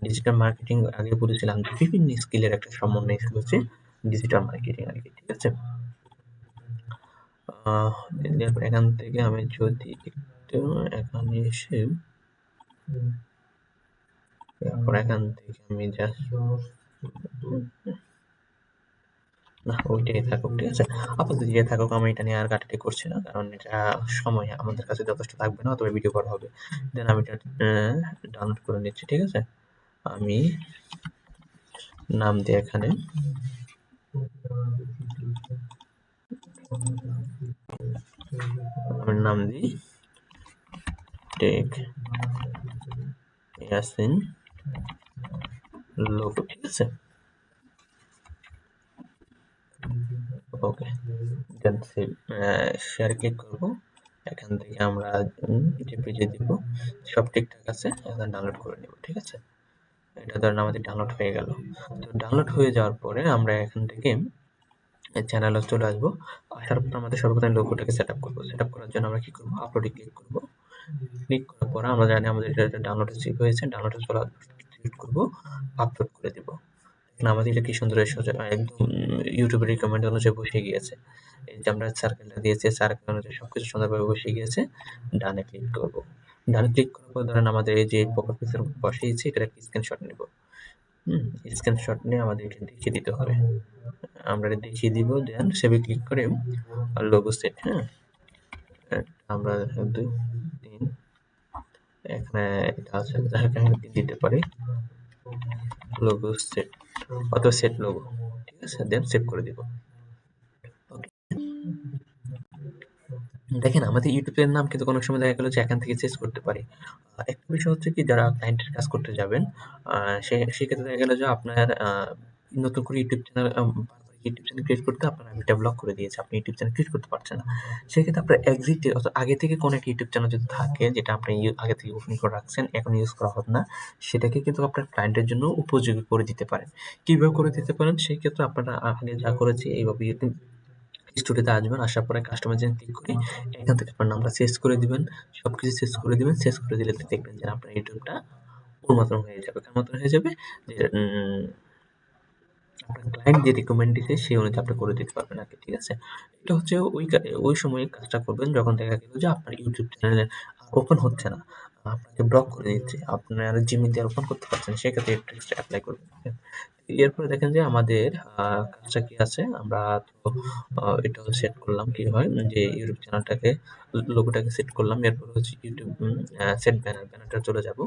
ডিজিটাল মার্কেটিং আগে বলেছিলাম যে বিভিন্ন স্কিলের একটা সমন্বয় স্কিল হচ্ছে ডিজিটাল মার্কেটিং আরকি, ঠিক আছে? আহ এরপর এখান থেকে আমি যদি একটু এখানে এসে তারপর এখান থেকে আমি জাস্ট না ওইটাই থাকুক, ঠিক আছে? আপাতত যে থাকুক, আমি এটা নিয়ে আর ঘাটাঘাটি করছি না, কারণ এটা সময় আমাদের কাছে যথেষ্ট থাকবে না, তবে ভিডিও করা হবে। দেন আমি এটা ডাউনলোড করে নিচ্ছি, ঠিক আছে? আমি নাম দিই এখানে নাম দিই টেক ইয়াসিন লোগো, ঠিক আছে? ওকে, দেন সেভ শেয়ার ক্লিক করব। এখান থেকে আমরা যে পেজে দিব সব ঠিকঠাক আছে, এখন ডাউনলোড করে নেব, ঠিক আছে? এটা ধরেন আমাদের ডাউনলোড হয়ে গেল। তো ডাউনলোড হয়ে যাওয়ার পরে আমরা এখান থেকে চ্যানেলে চলে আসবো। আসার পর আমাদের সর্বপ্রথম লোগোটাকে সেট আপ করবো। সেট আপ করার জন্য আমরা কি করবো, আপলোডে ক্লিক করবো। ক্লিক করার পরে আমরা জানি আমাদের এটা ডাউনলোড হয়েছে, ডাউনলোডে চলে ক্লিক করবো, আপলোড করে দিব। আমাদের এটা কি সুন্দর সোজা একদম ইউটিউবের রিকমেন্ড অনুযায়ী বসে গিয়েছে। এই যে আমরা সার্কেলটা দিয়েছি, সার্কেল অনুযায়ী সবকিছু সুন্দরভাবে বসে গিয়েছে। ডানে ক্লিক করবো। ডানে ক্লিক করার পর ধরেন আমাদের এই যে পকেট পিসের বসিয়েছি, এটার একটা স্ক্রিনশট নেব। স্ক্রিনশট নিয়ে আমাদেরকে দেখিয়ে দিতে হবে। আমরা এটা দেখিয়ে দিব, দেন সেভে ক্লিক করে লোগো সেট, হ্যাঁ? আমরা 2 3 এখানে এটা আছে, এখানে দিতে পারি লোগো সেট অথবা সেট লোগো, ঠিক আছে? দেন সেভ করে দিব। ওকে, দেখেন আমাদের ইউটিউবের নাম কিন্তু কোনো সময় দেখা গেল যে এখান থেকে চেঞ্জ করতে পারি। একটা বিষয় হচ্ছে কি, যারা ক্লায়েন্টের কাজ করতে যাবেন সেক্ষেত্রে দেখা গেল যে আপনার নতুন করে ইউটিউব চ্যানেল ক্রিয়েট করতে আপনার এটা ব্লক করে দিয়েছে, আপনি ইউটিউব চ্যানেল ক্রিয়েট করতে পারছেন না। সেক্ষেত্রে আপনার এক্সিটে অর্থাৎ আগে থেকে কোনো একটা ইউটিউব চ্যানেল যদি থাকে যেটা আপনি আগে থেকে ওপেন করে রাখছেন, এখন ইউজ করা হবে না, সেটাকে কিন্তু আপনার ক্লায়েন্টের জন্য উপযোগী করে দিতে পারেন। কিভাবে করে দিতে পারেন, সেই ক্ষেত্রে আপনারা আগে যা করেছি এইভাবে ইউটিউব স্টুডিওতে আসবেন, আসার পরে কাস্টমাইজ এ ক্লিক করে এখান থেকে আপনার নামটা চেঞ্জ করে দিবেন, সবকিছু চেঞ্জ করে দিবেন। চেঞ্জ করে দিলে দেখবেন যে আপনার ইউটিউবটা ওর মতন হয়ে যাবে। কার মতন হয়ে যাবে? যে আপনার ক্লায়েন্ট যে রিকমেন্ড দিছে সেই অনুযায়ী আপনি করে দিতে পারবেন আরকি, ঠিক আছে? এটা হচ্ছে ওই সময়ে কাজটা করবেন যখন দেখা গেল যে আপনার ইউটিউব চ্যানেলে ওপেন হচ্ছে না। আপনাকে ব্লক করে দিচ্ছে। আপনার Gmail দিয়ে ওপেন করতে পারছেন না। সেক্ষেত্রে এই ট্রিক্সটা এপ্লাই করবেন। এরপরে দেখেন যে আমাদের কাজটা কি আছে, আমরা তো এটাও সেট করলাম কি হয় যে ইউটিউব চ্যানেলটাকে লোগোটাকে সেট করলাম। এরপর হচ্ছে ইউটিউব সেট ব্যানারটা চলে যাব।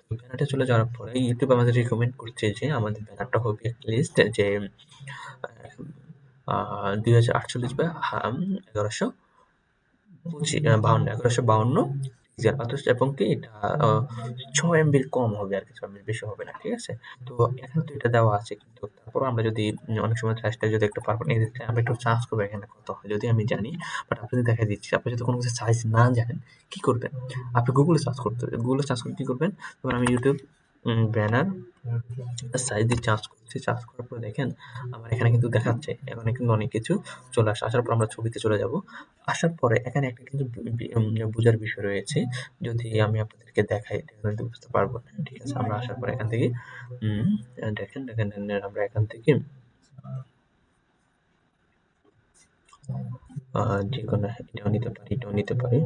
তো ব্যানারটা চলে যাওয়ার পরে ইউটিউব আমাদের রিকমেন্ড করছে যে আমাদের ব্যানারটা হবে লিস্ট যে 2048 বা 1152 পিক্সেল অথচ এবং কি এটা 6 এমবির কম হবে আরকি, 6 এমবির বেশি হবে না। ঠিক আছে? তো এখানে তো এটা দেওয়া আছে, কিন্তু তারপরেও আমরা যদি অনেক সময় সাইজটা যদি একটু এক্ষেত্রে আমরা একটু চার্জ করবো এখানে কত হয় যদি আমি জানি। বাট আপনাদের দেখাই দিচ্ছি। আপনি যদি কোনো কিছু সাইজ না জানেন, কি করবেন? আপনি গুগলে সার্চ করতে হবে। গুগলে সার্চ করে কি করবেন? ধরুন আমি ইউটিউব ব্যানার সাইজ দিয়ে চার্জ করছি। চার্জ করার পরে দেখেন আমার এখানে কিন্তু দেখাচ্ছে। এখানে কিন্তু অনেক কিছু চলে আসে। আসার পর আমরা ছবিতে চলে যাব। আসার পরে এখানে একটা কিন্তু বোঝার বিষয় রয়েছে। যদি আমি আপনাদেরকে দেখাই তাহলে হয়তো বুঝতে পারবো না। ঠিক আছে? আমরা আসার পর এখান থেকে উম দেখেন আমরা এখান থেকে যেকোনো এটাও নিতে পারি, এটাও নিতে পারি।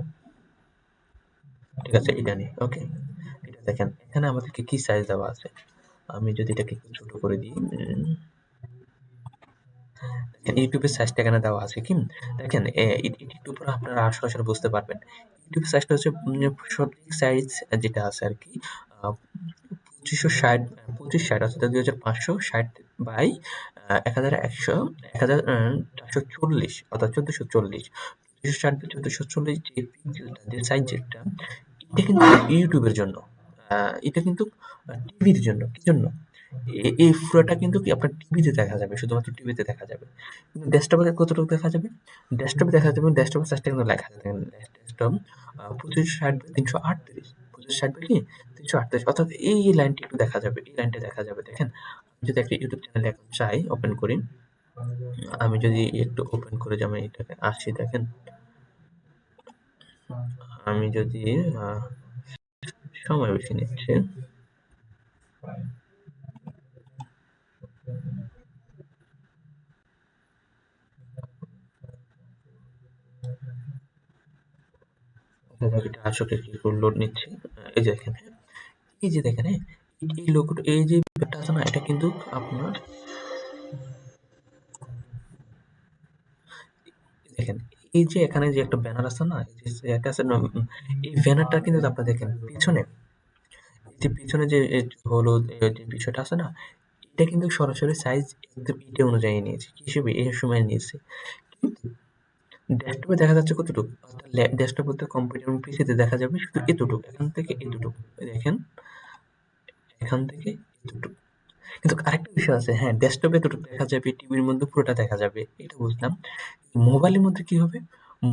ঠিক আছে? এটা নিই। ওকে। এটা দেখেন এখানে আমাদেরকে কি সাইজ দেওয়া আছে। আমি যদি এটাকে একটু ছোট করে দিই, ইউটিউবের সাইজটা এখানে দেওয়া আছে কি? দেখেন একটু পরে আপনারা সরাসরি বুঝতে পারবেন। ইউটিউবের সাইজটা হচ্ছে সঠিক সাইজ যেটা আছে আরকি 2560 2560 অর্থাৎ 2560 বাই 1100 1440 অর্থাৎ 1440 2560 বাই 1440 যে পিক্সেলটা যে সাইজ যেটা, এটা কিন্তু ইউটিউবের জন্য। এটা কিন্তু টিভির জন্য। কি জন্য? এই পুরাটা কিন্তু কি আপনার টিভিতে দেখা যাবে, শুধুমাত্র টিভিতে দেখা যাবে। কিন্তু ডেস্কটপে কতটুকু দেখা যাবে? ডেস্কটপে দেখা যাবে, ডেস্কটপের সাইজটা কিন্তু লেখা আছে দেখেন, ডেস্কটপ 2560 বাই 338 2560 বাই কি 338 অর্থাৎ এই লাইনটি একটু দেখা যাবে, এই লাইনটা দেখা যাবে দেখেন। যদি একটা ইউটিউব চ্যানেল এখন চাই ওপেন করি, আমি যদি একটু ওপেন করে যে আমি এটাকে আসি, দেখেন আমি যদি সময় বেশি নিচ্ছে, এটা আসলে কি লোড নিচ্ছে। এই যে দেখেন, এই যে দেখেন, এই লোগোটা, এই যে ব্যাপারটা আছে না, এটা কিন্তু আপনার দেখেন, এই যে এখানে যে একটা ব্যানার আছে না, এই যে একটা আছে না, এই ব্যানারটা কিন্তু আপনার দেখেন পিছনে, এই যে পিছনে যে হলুদ যে বিষয়টা আছে না, এটা কিন্তু সরাসরি সাইজ একদম ইটে অনুযায়ী নিয়েছে, কি হিসেবে এই সময় নিয়েছে। কিন্তু ডেস্কটপে দেখা যাচ্ছে কতটুকু, ডেস্কটপ বলতে কম্পিউটার এবং পিসিতে দেখা যাবে শুধু এতটুকু, এখান থেকে এতটুকু, দেখেন এখান থেকে এতটুকু। কিন্তু আরেকটা বিষয় আছে, হ্যাঁ ডেস্কটপে এতটুকু দেখা যাবে, টিভির মধ্যে পুরোটা দেখা যাবে, এটা বুঝলাম। মোবাইলের মধ্যে কি হবে,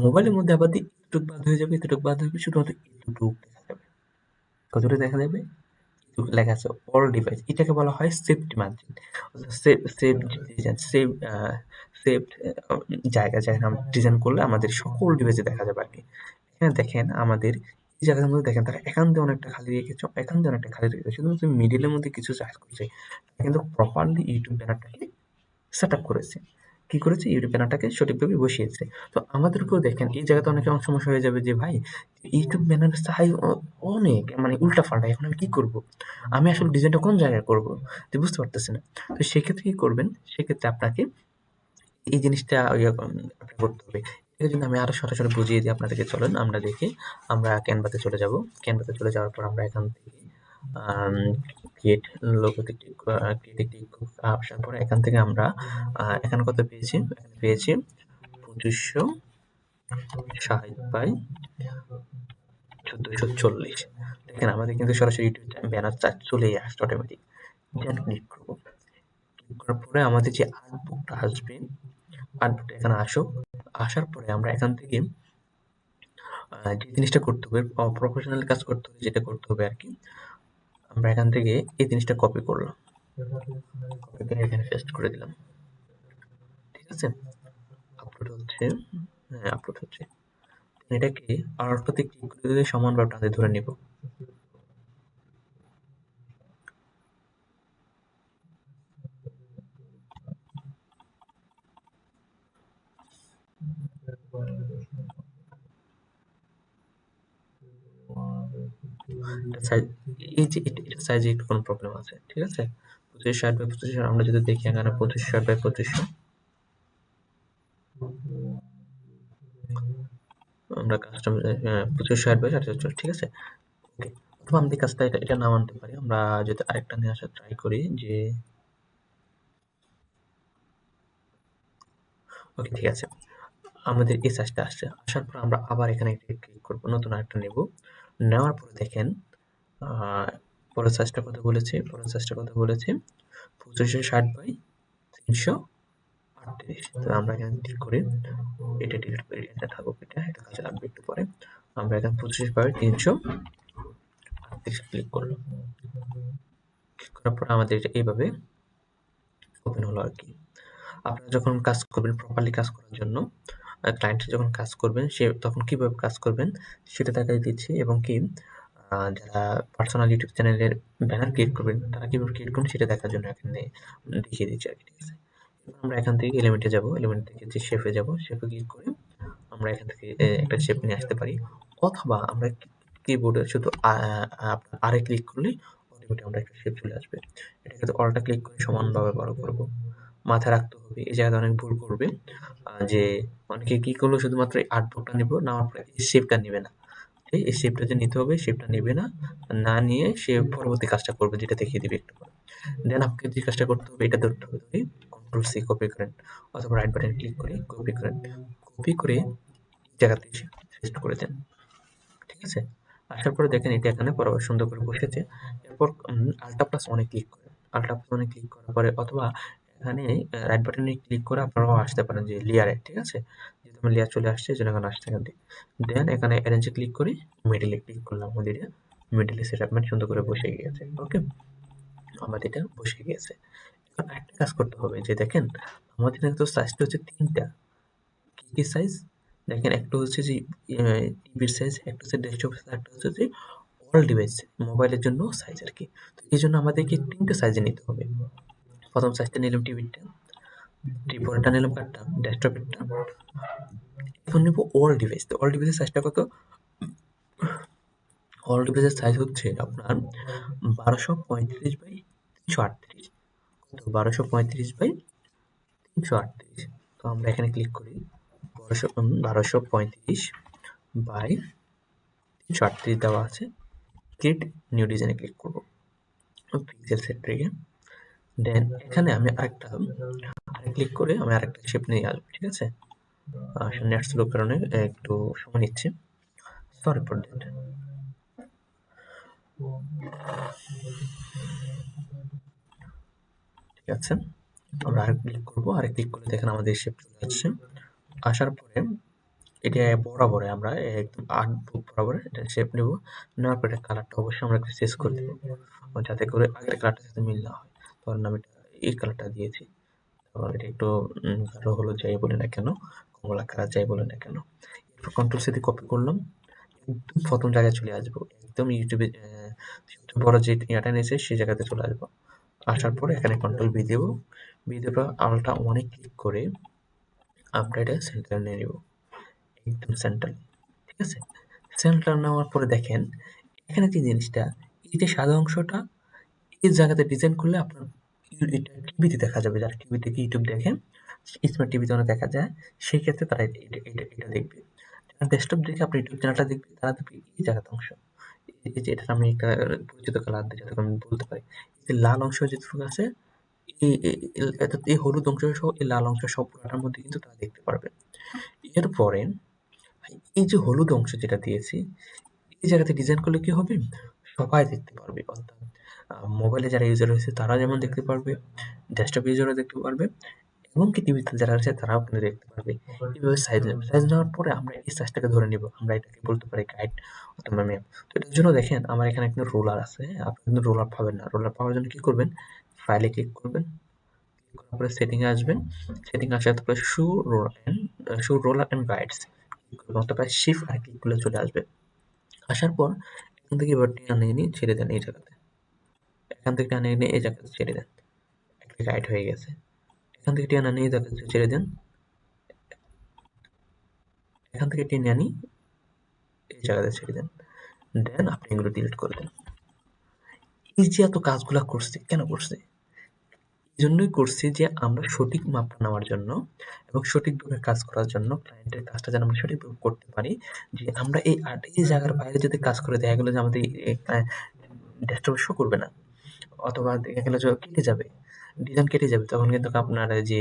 মোবাইলের মধ্যে আবার এতটুকু বাদ হয়ে যাবে, এতটুকু বাদ হবে, শুধুমাত্র এতটুকু দেখা যাবে। কতটুকু দেখা যাবে, লেখা আছে অল ডিভাইস, এটাকে বলা হয় safety margin, save save design, save জায়গা যেখানে আমরা ডিজাইন করলে আমাদের সকল ডিভাইসে দেখা যাবে আর কি। এখানে দেখেন আমাদের এই জায়গার মধ্যে দেখেন তারা একান্তে অনেকটা খালি রেখেছে, একান্তে অনেকটা খালি রেখেছে, শুধুমাত্র মিডিলের মধ্যে কিছু চার্জ করছে, কিন্তু প্রপারলি ইউটিউব ব্যানারটাকে সেট আপ করেছে। কি করেছে, ইউটিউব ব্যানারটাকে সঠিকভাবে বসিয়েছে। তো আমাদেরকেও দেখেন এই জায়গাতে অনেকে অনেক সমস্যা হয়ে যাবে যে ভাই ইউটিউব ব্যানারের সাইজ অনেক মানে উল্টা পাল্টা, এখন আমি কি করব, আমি আসলে ডিজাইনটা কোন জায়গায় করব, তো বুঝতে পারতেছি না। তো সেক্ষেত্রে কি করবেন, সেক্ষেত্রে আপনাকে এই জিনিসটা আপনি করতে হবে। এর জন্য আমি আরো সরাসরি বুঝিয়ে দিই আপনাদেরকে, চলেন আমরা দেখি। আমরা ক্যানভাতে চলে যাব, ক্যানভাতে চলে যাওয়ার পর আমরা এখান থেকে ক্রিয়েট লোগোতে ক্লিক আসার পরে এখান থেকে আমরা এখানে কত পেয়েছি, এখানে পেয়েছি 2560 বাই 1440। দেখেন আমাদের কিন্তু সরাসরি ইউটিউব ব্যানার চলেই আসছে অটোমেটিক। দেন ক্লিক করব, ক্লিক করার পরে আমাদের যে আর্টবুকটা আসবে, আর্টবুকটা এখানে আসুক, আসার পরে আমরা এখান থেকে যে জিনিসটা করতে হবে, প্রফেশনাল কাজ করতে হবে, যেটা করতে হবে আর কি, আমরা এখান থেকে এই জিনিসটা কপি করলাম, কপি করে এখানে পেস্ট করে দিলাম, ঠিক আছে। আপলোড হচ্ছে, হ্যাঁ আপলোড হচ্ছে। এটাকে আর্টটাতে ক্লিক করে দিলে সমানভাবে টানতে ধরে নিব। সাইজ, এই যে এটা সাইজে একটু কোনো প্রবলেম আছে, ঠিক আছে। 2560 বাই 2500 আমরা যদি দেখি এখানে 2560 বাই 2500 আমরা কাস্টম 2560 বাই 740, ঠিক আছে। ওকে, অথবা আমাদের কাজটা এটা নাও আনতে পারি, আমরা যদি আরেকটা নিয়ে আসার ট্রাই করি যে, ওকে ঠিক আছে, আমাদের এই সাইজটা আসছে, আসার পর আমরা আবার এখানে ক্লিক করব, নতুন আরেকটা নেব, নেওয়ার পরে দেখেন পরের সাইজটা কত বলেছে, পরের সাইজটা কত বলেছে 2560 বাই 338। তো আমরা এখানে ক্লিক করে এটা ডিলিট করে, এটা থাকুক, এটা কাজে লাগবে একটু পরে। আমরা এখানে 25 বাই 338 ক্লিক করলাম, ক্লিক করার পর আমাদের এটা এইভাবে ওপেন হলো আর কি। আপনারা যখন কাজ করবেন, প্রপারলি কাজ করার জন্য ক্লায়েন্ট যখন কাজ করবেন সে তখন কিভাবে কাজ করবেন সেটা দেখাই দিচ্ছি, এবং কি যারা পার্সোনাল ইউটিউব চ্যানেলের ব্যানার ক্রিয়েট করবেন তারা কিভাবে ক্রিয়েট করবেন সেটা দেখার জন্য এখানে দেখিয়ে দিচ্ছি আর কি, ঠিক আছে। এবার আমরা এখান থেকে এলিমেন্টে যাব, এলিমেন্ট থেকে যে শেপে যাব, শেপে ক্লিক করে আমরা এখান থেকে একটা শেপ নিয়ে আসতে পারি, অথবা আমরা কিবোর্ডে শুধু আরে ক্লিক করলে অটোমেটিক আমরা একটা শেপ চলে আসবে। এটাকে তো অলটা ক্লিক করে সমানভাবে বড় করব। মাথায় রাখতে হবে এই জায়গাতে অনেক ভুল করবে, যে অনেকে কি করলো শুধুমাত্র এই আর্টবোর্ডটা নিব, নেওয়ার পরে এই শেপটা নেবে না, এই শেপটা যে নিতে হবে শেপটা নেবে না, না নিয়ে সে পরবর্তী কাজটা করবে যেটা দেখিয়ে দিবে একটু পরে। দেন আপনাকে যে কাজটা করতে হবে এটা ধরতে হবে, কন্ট্রোল সি কপি করেন, অথবা রাইট বাটন ক্লিক করে কপি করেন, কপি করে জায়গাতে এসে পেস্ট করে দেন, ঠিক আছে। আসার পরে দেখেন এটা এখানে বরাবর সুন্দর করে বসেছে। এরপর আল্টা প্লাস অনে ক্লিক করেন, আল্টা প্লাস অনে ক্লিক করার পরে অথবা এখানে রাইট বাটনে ক্লিক করে আপনারাও আসতে পারেন যে লেয়ারে, ঠিক আছে। যেহেতু আমার লেয়ার চলে আসছে এজন্য এখানে আসছে এখান থেকে। দেন এখানে অ্যারেঞ্জে ক্লিক করে মিডলে ক্লিক করলাম, আমাদের মিডলে সেটআপমেন্ট সুন্দর করে বসে গিয়েছে। ওকে, আমাদের এটা বসে গিয়েছে। একটা কাজ করতে হবে যে দেখেন আমাদের কিন্তু সাইজটা হচ্ছে ৩ টা। কি সাইজ? দেখেন একটা হচ্ছে যে টিভির সাইজ, একটা হচ্ছে ডেস্কটপের সাইজ, একটা হচ্ছে যে অল ডিভাইস মোবাইলের জন্য সাইজ আরকি। তো এইজন্য আমাদেরকে ৩ টা সাইজে নিতে হবে। ১ম সাইজটা নিলাম টিভিরটা, পরেরটা নিলাম কারটা? ডেস্কটপেরটা। এখন নিবো অল ডিভাইস। তো অল ডিভাইসের সাইজটা কত? অল ডিভাইসের সাইজ হচ্ছে আপনার ১২৩৫/৩৩৮। কত? ১২৩৫/৩৩৮। তো আমরা এখানে ক্লিক করি। ১২৩৫/৩৩৮ দেওয়া আছে। ক্রিয়েট নিউ ডিজাইনে ক্লিক করব। পিক্সেল সেট রেখে দেন এখানে আমি আরেকটা ক্লিক করে আমি আরেকটা শেপ নিয়ে আসবো, ঠিক আছে? নেট স্লোর কারণে একটু সময় নিচ্ছে। Sorry for that. ঠিক আছে, আমরা আরেক ক্লিক করবো। আরেক ক্লিক করলে দেখেন আমাদের শেপ চলে আসছে। আসার পরে এটা বরাবরে আমরা একদম ৮ ফুট বরাবর এটা শেপ নেব। নেওয়ার পরে কালারটা অবশ্যই আমরা একটু চেঞ্জ করে দেবো, যাতে করে আগের কালারটার সাথে মিল না হয়। ধরেন আমি এই কালারটা দিয়েছি, তারপর এটা একটু গাঢ় হলুদ যাই বলি না কেন, কমলা কালার যাই বলি না কেন, এরপর কন্ট্রোল সি দিয়ে কপি করলাম, একদম প্রথম জায়গায় চলে আসবো, একদম ইউটিউবে সবচেয়ে বড় যে ইয়াটা নিয়েছে সেই জায়গাতে চলে আসবো। আসার পরে এখানে কন্ট্রোল বি দেবো, বি দেওয়ার পর আলটা ওয়ানে ক্লিক করে আমরা এটা সেন্টার নিয়ে নেব, একদম সেন্টার। ঠিক আছে, সেন্টার নেওয়ার পরে দেখেন এখানে যে জিনিসটা, এই যে সাদা অংশটা এই জায়গাতে ডিজাইন করলে আপনার এটা টিভিতে দেখা যাবে, যারা টিভি থেকে ইউটিউব দেখে, স্মার্ট টিভিতে অনেক দেখা যায়, সেই ক্ষেত্রে তারা এটা দেখবে। যারা ডেস্কটপ দেখে আপনার ইউটিউব চ্যানেলটা দেখবে তারা দেখবে এই জায়গাতে অংশ, এই যে এটার আমি একটা পরিচিত কালার দিয়ে যাতে আমি বলতে পারি, এই লাল অংশ যেটুকু আছে, এই হলুদ অংশ সহ এই লাল অংশ সব পুরাটার মধ্যে কিন্তু তারা দেখতে পারবে। এরপরে এই যে হলুদ অংশ যেটা দিয়েছি, এই জায়গাতে ডিজাইন করলে কি হবে, সবাই দেখতে পারবে। অর্থাৎ মোবাইলে যারা ইউজার রয়েছে তারা যেমন দেখতে পারবে, ডেস্কটপ ইউজারও দেখতে পারবে, এবং কি টিভিতে যারা আছে তারাও কিন্তু দেখতে পারবে। এইভাবে সাইজ নেব, সাইজ নেওয়ার পরে আমরা এই সাইজটাকে ধরে নিব, আমরা এটাকে বলতে পারি গাইড অথবা ম্যাপ। তো এটার জন্য দেখেন আমার এখানে একটা রোলার আছে, আপনি কিন্তু রোলার পাবেন না। রোলার পাওয়ার জন্য কি করবেন, ফাইলে ক্লিক করবেন, ক্লিক করার পরে সেটিং এ আসবেন, সেটিং আসার পরে শো রোলার এন্ড গাইডস অথবা শিফট আর ক্লিক করলে চলে আসবে। আসার পর এখান থেকে এবার টেনে নিয়ে ছেড়ে দেন এই জায়গাতে, এখান থেকে টেনে এনে এই জায়গাতে ছেড়ে দেন, একটা গাইড হয়ে গেছে। এখান থেকে টেনে নিয়ে এই জায়গাতে ছেড়ে দেন, এখান থেকে টেনে আনি এই জায়গাতে ছেড়ে দেন, দেন আপনি এগুলো ডিলিট করে দেন। এই যে এত কাজগুলা করছি, কেন করছি? এই জন্যই করছি যে আমরা সঠিক মাপটা নেওয়ার জন্য এবং সঠিকভাবে কাজ করার জন্য, ক্লায়েন্টের কাজটা যেন আমরা সঠিকভাবে করতে পারি। যে আমরা এই জায়গার বাইরে যদি কাজ করে দেখা গেলো যে আমাদের ডেস্কটপে শো করবে না, অথবা দেখা গেলো যে কেটে যাবে, ডিজাইন কেটে যাবে, তখন কিন্তু আপনার যে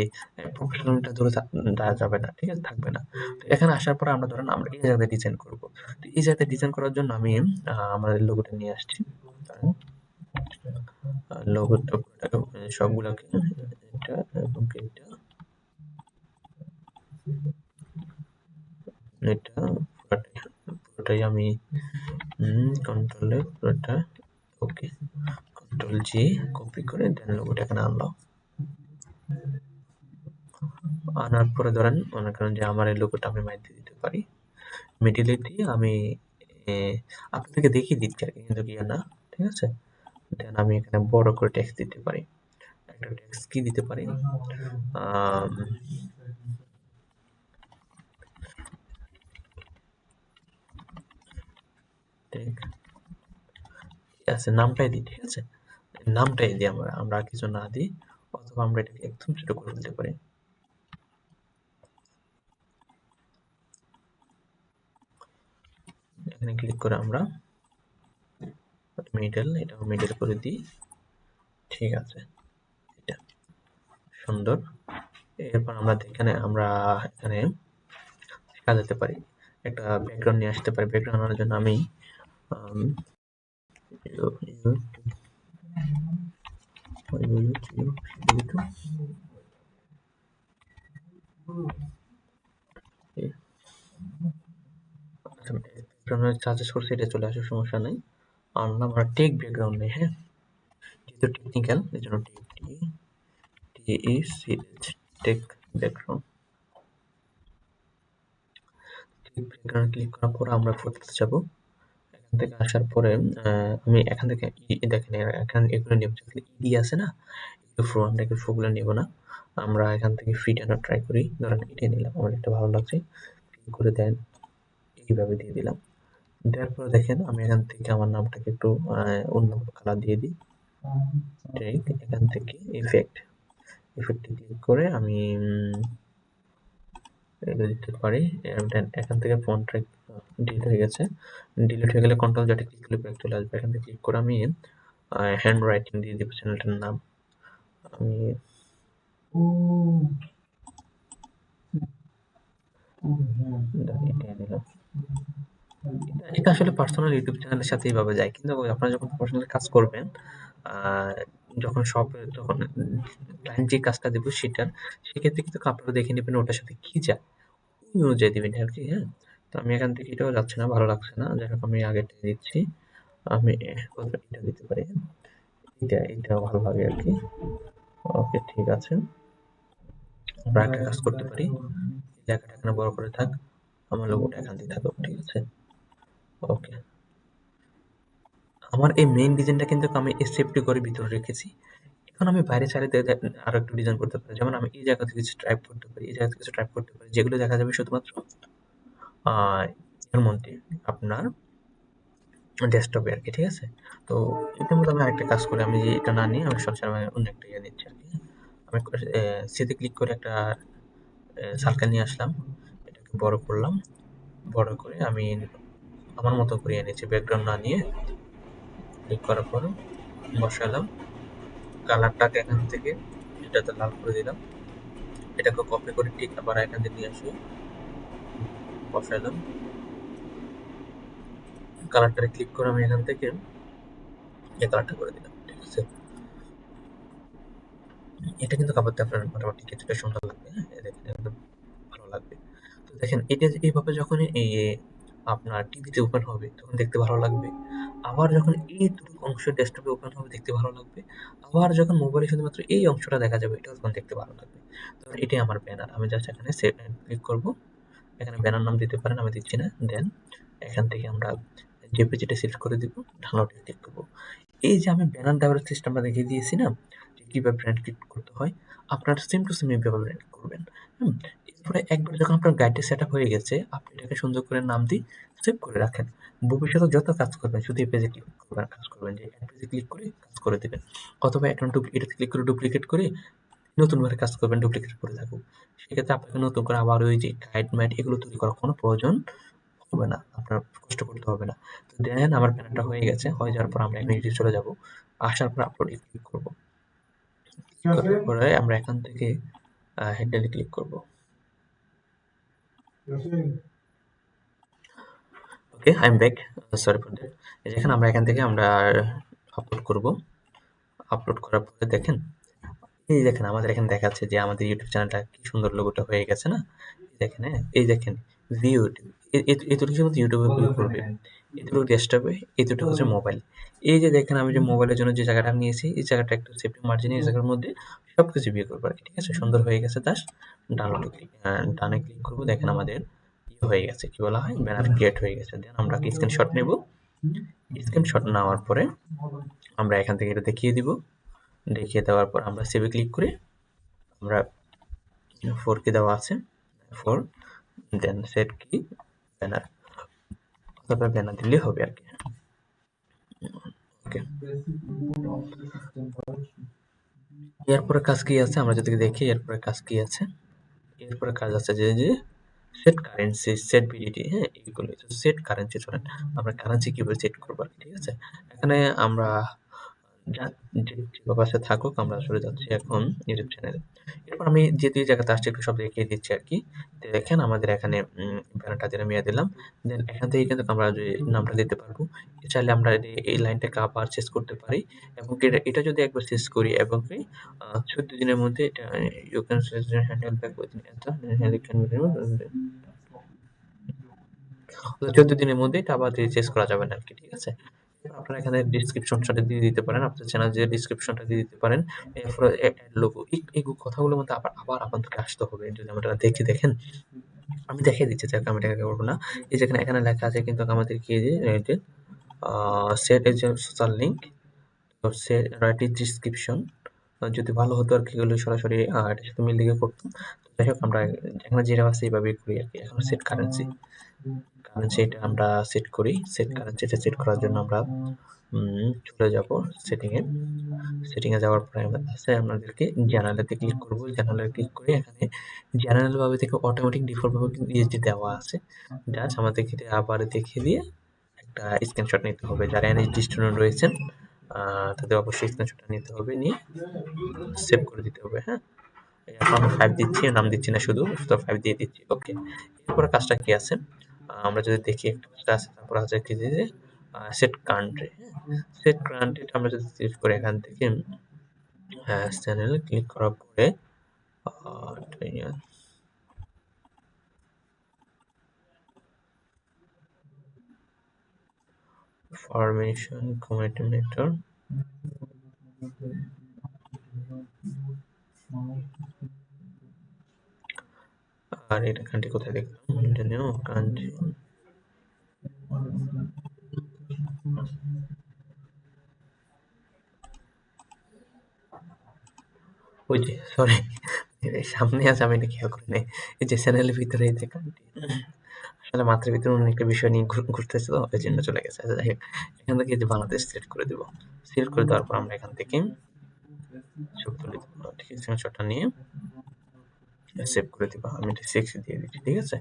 প্রফেশনালটা ধরে দেওয়া যাবে না, ঠিক আছে, থাকবে না। তো এখানে আসার পর আমরা ধরেন আমরা এই জায়গাতে ডিজাইন করবো। তো এই জায়গাতে ডিজাইন করার জন্য আমি আমাদের লোগোটা নিয়ে আসছি। লোগোটা সবগুলাকে এটা এবং এটা এটা পুরোটাই আমি কন্ট্রোলে পুরোটা ওকে, কন্ট্রোল জি কপি করে দেন লোগোটা এখানে আনলাম। আনার পরে ধরেন মনে করেন যে আমার এই লোগোটা আমি মাইতে দিতে পারি, মিডিলে দিয়ে আমি আপনাদেরকে দেখিয়ে দিচ্ছি আর কি, কিন্তু কি না, ঠিক আছে। দেন আমি এখানে বড় করে টেক্সট দিতে পারি, একটা টেক্সট কি দিতে পারি, ঠিক আছে, নামটাই দিই, ঠিক আছে, নামটাই দিই, আমরা আর কিছু না দিই, অথবা আমরা এটাকে একদম ছোট করে দিতে পারি। এখানে ক্লিক করে আমরা মিডল, এটাও মিডল করে দিই, ঠিক আছে, এটা সুন্দর। এরপর আমরা এখানে সাজাতে পারি, একটা ব্যাকগ্রাউন্ড নিয়ে আসতে পারি। ব্যাকগ্রাউন্ড আনার জন্য আমি সাজেস্ট করছি, এটা চলে আসে, সমস্যা নেই। আনলাম, আমরা টেক ব্যাকগ্রাউন্ড নেই, হ্যাঁ, যেহেতু টেকনিক্যাল এই জন্য TECH টেক ব্যাকগ্রাউন্ড ক্লিক করার পর আমরা ফটোতে যাব। এখান থেকে আসার পরে আমি এখান থেকে দেখেন এখানে এগুলো নেব, যেগুলো ইডি আছে না, এগুলো ফ্রন্ট এগুলো ফোগুলো নেব না। আমরা এখান থেকে ফিট আনার ট্রাই করি। ধরেন এটাই নিলাম, আমার এটা ভালো লাগছে, ক্লিক করে দেন, এইভাবে দিয়ে দিলাম। দেওয়ার পরে দেখেন আমি এখান থেকে আমার নামটাকে একটু অন্য কালার দিয়ে দিই। এখান থেকে ইফেক্টে ক্লিক করে আমি এটা দিতে পারি। এখান থেকে ফন্ট ডিলিট হয়ে গেছে, ডিলিট হয়ে গেলে কন্ট্রোল জেড ক্লিক করলে ব্যাক চলে আসবে। এখান থেকে ক্লিক করে আমি হ্যান্ড রাইটিং দিয়ে দেবো চ্যানেলটার নাম। আমি এটা দিলাম। এটা আসলে পার্সোনাল ইউটিউব চ্যানেলের সাথে এইভাবে যায়, কিন্তু আপনারা যখন প্রফেশনাল কাজ করবেন, যখন যখন ক্লায়েন্ট যে কাজটা দেবো সেটার, সেক্ষেত্রে কিন্তু আপনারা দেখে নেবেন ওটার সাথে কি যায়, ওই অনুযায়ী দিবেন আর কি। হ্যাঁ, তো আমি এখান থেকে এটাও যাচ্ছে না, ভালো লাগছে না, যাই হোক আমি আগেরটা দিচ্ছি। আমি এটা দিতে পারি, এটা ভালো লাগে আর কি। ওকে, ঠিক আছে, আমরা একটা কাজ করতে পারি, জায়গাটা এখানে বড় করে থাক, আমার লোগোটা এখান দিয়ে থাকুক, ঠিক আছে। ওকে, আমার এই মেইন ডিজাইনটা কিন্তু আমি সেফটি করে ভিতরে রেখেছি। এখন আমি বাইরে চাইলে আরো একটু ডিজাইন করতে পারি, যেমন আমি এই জায়গা থেকে কিছু টাইপ করতে পারি, এই জায়গা থেকে কিছু টাইপ করতে পারি, যেগুলো দেখা যাবে শুধুমাত্র এর মধ্যে আপনার ডেস্কটপে আর কি, ঠিক আছে। তো এটার মধ্যে আমি আরেকটা কাজ করি, আমি যে এটা না নিয়ে আমি সবসময় অন্য একটা ইয়ে নিচ্ছি আর কি। আমি সিতে ক্লিক করে একটা সার্কেল নিয়ে আসলাম, এটাকে বড় করলাম, বড় করে আমি আমার মতো করে এনেছি, ব্যাকগ্রাউন্ড না নিয়ে। ক্লিক করার পর বসালাম, কালারটাকে এখান থেকে এটাতে লাল করে দিলাম, এটাকে কপি করে ঠিক আবার এখান থেকে নিয়ে আসি, বসালাম, কালারটারে ক্লিক করে আমি এখান থেকে এই কালারটা করে দিলাম, ঠিক আছে। এটা কিন্তু কাপড় দিয়ে আপনার মোটামুটি কিছুটা সুন্দর লাগবে, হ্যাঁ, দেখেন একদম ভালো লাগবে। তো দেখেন এটা এইভাবে যখন এই আপনার টিভিতে ওপেন হবে তখন দেখতে ভালো লাগবে, আবার যখন এইটুকু অংশ ডেস্কটপে ওপেন হবে দেখতে ভালো লাগবে, আবার যখন মোবাইলে শুধুমাত্র এই অংশটা দেখা যাবে এটাও তখন দেখতে ভালো লাগবে। তো এটাই আমার ব্যানার, আমি জাস্ট এখানে সেভ ক্লিক করব, এখানে ব্যানার নাম দিতে পারেন, আমি দিচ্ছি না। দেন এখান থেকে আমরা জেপিজিটা সিলেক্ট করে দিব, ডাউনলোডে ক্লিক করব। এই যে আমি ব্যানার দেওয়ার সিস্টেমটা দেখিয়ে দিয়েছি না, যে কিভাবে ব্র্যান্ড ক্রিয়েট করতে হয়, আপনার সেম টু সেম এইভাবে ব্র্যান্ড করবেন। এরপরে একবার যখন আপনার গাইডটা সেট আপ হয়ে গেছে, আপনি এটাকে সুন্দর করে নাম দিয়ে সেভ করে রাখেন। ভবিষ্যতে যত কাজ করবেন শুধু এই পেজে ক্লিক করবেন, কাজ করবেন, যে এক পেজে ক্লিক করে কাজ করে দিবেন, অথবা একটা এটাতে ক্লিক করে ডুপ্লিকেট করে নতুনভাবে কাজ করবেন, ডুপ্লিকেট করে থাকুক। সেক্ষেত্রে আপনাকে নতুন করে আবার ওই যে গাইড ম্যাট এগুলো তৈরি করার কোনো প্রয়োজন হবে না, আপনার কষ্ট করতে হবে না। তো দেন আমার প্যানেলটা হয়ে গেছে, হয়ে যাওয়ার পর আমরা এখন এডিটে চলে যাব, আসার পর আপলোডে ক্লিক করব, করার পরে আমরা এখান থেকে হেডলাইনে ক্লিক করব। Okay, I am back, sorry for that. যেখানে আমরা এখান থেকে আমরা আপলোড করব, আপলোড করার পরে দেখেন, এই দেখেন আমাদের এখানে দেখাচ্ছে যে আমাদের ইউটিউব চ্যানেলটা কি সুন্দর লোগোটা হয়ে গেছে না। দেখেন, হ্যাঁ, এই দেখেন ভিউ এতটুকু কিন্তু ইউটিউবে ভিউ করবে, এতটুকু ডেস্কটপে, এতটুকু হচ্ছে মোবাইল। এই যে দেখেন আমি যে মোবাইলের জন্য যে জায়গাটা নিয়েছি এই জায়গাটা একটু সেফটি মার্জিন, এই জায়গার মধ্যে সবকিছু ভিউ করবো আর কি, ঠিক আছে। সুন্দর হয়ে গেছে, দাস ডাউনলোডে ডানে ক্লিক করবো, দেখেন আমাদের ইয়ে হয়ে গেছে, কি বলা হয়, ব্যানার ক্রিয়েট হয়ে গেছে। দেন আমরা স্ক্রিনশট নেব, স্ক্রিনশট নেওয়ার পরে আমরা এখান থেকে এটা দেখিয়ে দিব, দেখিয়ে দেওয়ার পর আমরা সেভে ক্লিক করে আমরা 4K দেওয়া আছে 4, দেন সেট কি ব্যানার, অথবা ব্যানার দিলেই হবে আর কি। ওকে, এরপরে কাজ কি আছে আমরা যদি দেখি, এরপরে কাজ কি আছে, এরপরে কাজ আছে যে সেট কারেন্সি, সেট ভিডিটি, হ্যাঁ, এইগুলো সেট কারেন্সি। চলেন আমরা কারেন্সি কিভাবে সেট করবো, ঠিক আছে। এখানে আমরা যেভাবে আছে থাকুক, আমরা চলে যাচ্ছি এখন ইউটিউব চ্যানেলে। এরপর আমি যে দুই জায়গাতে আসছি একটু সব দেখিয়ে দিচ্ছি আর কি। দেখেন আমাদের এখানে ব্যানারটা দিলাম, দিলাম, দেন এখান থেকে কিন্তু আমরা যে নামটা দিতে পারবো, চাইলে আমরা এই লাইনটাকে আবার চেঞ্জ করতে পারি, এবং এটা যদি একবার চেঞ্জ করি এবং 14 দিনের মধ্যে এটা you can handle back with এটা 14 দিনের মধ্যে এটা আবার চেঞ্জ করা যাবে না আর কি, ঠিক আছে। আপনারা এখানে ডেসক্রিপশনটা দিয়ে দিতে পারেন। আপনার চ্যানেলের ডেসক্রিপশনটা দিয়ে দিতে পারেন। এরপরে এড লোগো এই কথাগুলোর মধ্যে আবার আপনাদেরকে আসতে হবে। যদি আপনারা দেখেন, আমি দেখিয়ে দিচ্ছি, যাক আমি এটা করব না। এই যে এখানে লেখা আছে কিন্তু আমাদেরকে এই যে set as a social link, তো রাইট ইজ ডিসক্রিপশন। যদি ভালো হতো আর কি, এগুলো সরাসরি এটার সাথে মিল দিয়ে করতাম। তো যাই হোক, আমরা এখানে যেটা আছে এইভাবেই করি আর কি। এখন সেট কারেন্সি, এটা আমরা সেট করি। সেট কারেন্সিটা সেট করার জন্য আমরা চলে যাব সেটিংয়ে। সেটিংয়ে যাওয়ার পরে আছে আমাদেরকে জেনারেলতে ক্লিক করব। জেনারেলে ক্লিক করে এখানে জেনারেল ভাবে থেকে অটোমেটিক ডিফল্ট ভাবে কিন্তু ইউএসডি দেওয়া আছে। জাস্ট আমাদেরকে আবার দেখিয়ে দিয়ে একটা স্ক্রিনশট নিতে হবে। যারা এনএসডি স্টুডেন্ট রয়েছেন তাদের অবশ্যই স্ক্রিনশটটা নিতে হবে, নিয়ে সেভ করে দিতে হবে। হ্যাঁ, এখন আমি 5 দিচ্ছি, নাম দিচ্ছি না, শুধু 5 দিয়ে দিচ্ছি। ওকে, এরপরে কাজটা কি আছে আমরা যদি দেখি, একটা কাজটা আছে, তারপর আছে কি যে সেট কান্ট্রি। সেট কান্ট্রিটা আমরা যদি সিলেক্ট করি এখান থেকে, চ্যানেল ক্লিক করার পরে ফরমেশন কমিউনিকেটর, আর এটা কান্ট্রি কোথায় দেখলাম জানিও, কান্ট্রি ওই যে, সরি, সামনে আছে, আমি এটা খেয়াল করি নাই। এই যে চ্যানেলের ভিতরে এই যে কান্ট্রি, আসলে মাত্রার ভিতরে অন্য একটা বিষয় নিয়ে ঘুরতেছে, তো এই জন্য চলে গেছে। আচ্ছা যাই হোক, এখান থেকে যে বাংলাদেশ সিলেক্ট করে দেবো। সিলেক্ট করে দেওয়ার পর আমরা এখান থেকে চোখ তুলে দেবো, ঠিক আছে, স্ক্রিনশটটা নিয়ে সেভ করে দিব। আমি এটা 6 দিয়ে দিচ্ছি, ঠিক আছে।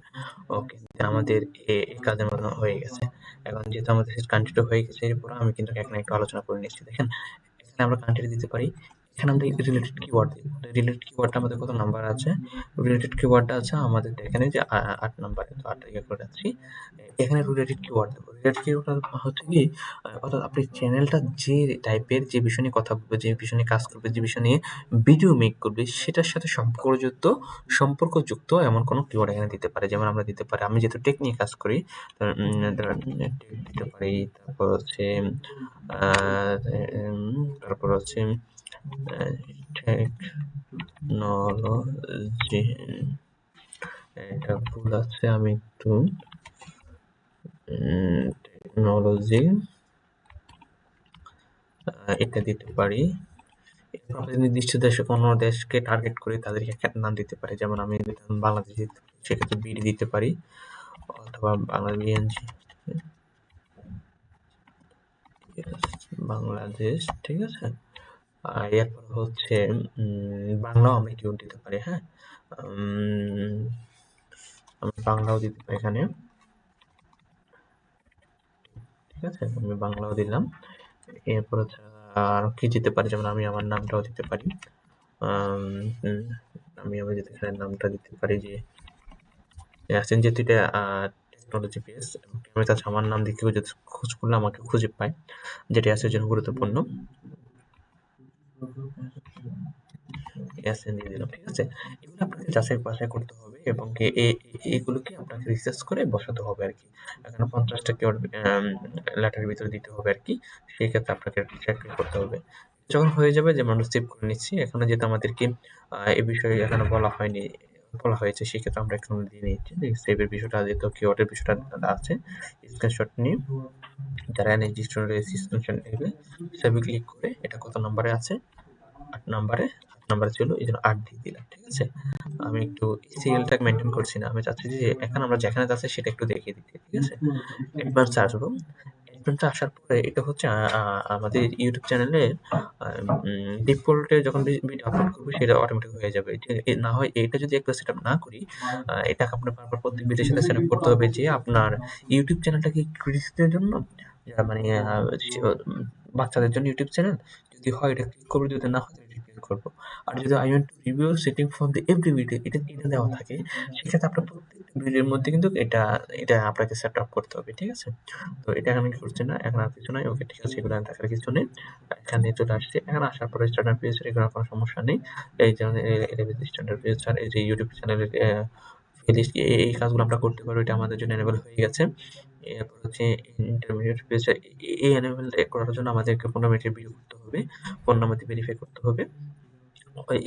ওকে, আমাদের এই কাজের মতো হয়ে গেছে। এখন যেহেতু আমাদের কান্ট্রিটা হয়ে গেছে, এরপর আমি কিন্তু এখানে একটু আলোচনা করে নিচ্ছি। দেখেন, এখানে আমরা কান্ট্রি দিতে পারি। এখানে আমরা রিলেটেড কিওয়ার্ড দিব। রিলেটেড কিওয়ার্ডটা আমাদের কত নাম্বার আছে? রিলেটেড কিওয়ার্ডটা আছে আমাদের এখানে যে 8 নাম্বারে, তো 8 ইয়ে করে রাখছি। এখানে রিলেটেড কিওয়ার্ড দেবো। রিলেটেড কিওয়ার্ড হচ্ছে কি, অর্থাৎ আপনি চ্যানেলটা যে টাইপের, যে বিষয় নিয়ে কথা বলবে, যে বিষয় নিয়ে কাজ করবে, যে বিষয় নিয়ে ভিডিও মেক করবে, সেটার সাথে সম্পর্কযুক্ত এমন কোনো কিওয়ার্ড এখানে দিতে পারে। যেমন আমরা দিতে পারি, আমি যেহেতু টেক নিয়ে কাজ করি, টেক দিতে পারি। তারপর হচ্ছে টেকনোলজি, এটা ভুল আছে, আমি একটু টেকনোলজি এটা দিতে পারি। নির্দিষ্ট দেশে কোনো দেশকে টার্গেট করে তাদেরকে একটা নাম দিতে পারি। যেমন আমি বাংলাদেশ দিতে পারি, সেক্ষেত্রে বিডি দিতে পারি, অথবা বিএনজি, বাংলাদেশ, ঠিক আছে। আর এরপর হচ্ছে বাংলাও আমরা কিওয়ার্ড দিতে পারি। হ্যাঁ, আমি বাংলাও দিতে পারি এখানে, ঠিক আছে, আমি বাংলাও দিলাম। এরপর হচ্ছে আর কি দিতে পারি, যেমন আমি আমার নামটাও দিতে পারি। আমি যদি এখানে নামটা দিতে পারি যে আছেন, যেহেতু এটা টেকনোলজি বেস, আমি তাছাড়া আমার নাম দিয়ে কেউ যদি খোঁজ করলে আমাকে খুঁজে পায়, যেটি আছে জন্য গুরুত্বপূর্ণ। ইয়াসিন দিয়ে দিলাম, ঠিক আছে। এগুলো আপনাকে যাচাই বাছাই করতে হবে এবং এগুলোকে আপনাকে রিসার্চ করে বসাতে হবে আর কি। এখানে 50টা কিওয়ার্ড লেটারের ভিতরে দিতে হবে আর কি। সেই ক্ষেত্রে আপনাকে চেক করতে হবে। যখন হয়ে যাবে, যেমন আমরা সেভ করে নিচ্ছি, এখানে যেহেতু আমাদেরকে এই বিষয়ে এখানে বলা হয়েছে, সেক্ষেত্রে আমরা এখানে দিয়ে নিচ্ছি যে সেভের বিষয়টা, যেহেতু কিওয়ার্ডের বিষয়টা আছে, স্ক্রিনশট নিয়ে যারা এনএসডি স্টুডেন্ট রয়েছে স্ক্রিনশট নেবে, সেভে ক্লিক করে এটা কত নম্বরে আছে, 8 নাম্বারে ছিল, এই জন্য 8 দিয়ে দিলাম, ঠিক আছে। আমি একটু সিরিয়ালটা মেনটেন করছি না, আমি চাচ্ছি যে এখন আমরা যেখানে যাচ্ছি সেটা একটু দেখিয়ে দিতে, ঠিক আছে। অ্যাডভান্স আসবো, অ্যাডভান্সে আসার পরে এটা হচ্ছে আমাদের ইউটিউব চ্যানেলে ডিফল্টে যখন ভিডিও আপলোড করবো সেটা অটোমেটিক হয়ে যাবে। না হয় এটা যদি একবার সেট আপ না করি, এটাকে আপনার বারবার প্রত্যেক ভিডিওর সাথে সেট আপ করতে হবে যে আপনার ইউটিউব চ্যানেলটা কি ক্রিয়েটরদের জন্য, যারা মানে বাচ্চাদের জন্য ইউটিউব চ্যানেল, যদি হয় এটা ক্লিক করবো, যদি না হয় এটা ক্লিক করবো। আর যদি I want to review setting for the every video, এটা দেওয়া থাকে, সেক্ষেত্রে আপনার প্রত্যেকটা ভিডিওর মধ্যে কিন্তু এটা আপনাকে সেট আপ করতে হবে, ঠিক আছে। তো এটা আমি করছি না, এখন আর কিছু নাই। ওকে, ঠিক আছে, এগুলো দেখার কিছু নেই। এখানে চলে আসছে, এখানে আসার পরে স্ট্যান্ডার্ড পেজ, এগুলো কোনো সমস্যা নেই। এই যে স্ট্যান্ডার্ড পেজ, আর এই যে ইউটিউব চ্যানেলের প্লেলিস্ট, এই কাজগুলো আমরা করতে পারবো, এটা আমাদের জন্য এনেবল হয়ে গেছে। এরপর হচ্ছে ইন্টারমিডিয়েট ফিচার। এই এনেবল করার জন্য আমাদেরকে 15 মিনিটের ভিডিও করতে হবে, 15 মিনিট ভেরিফাই করতে হবে।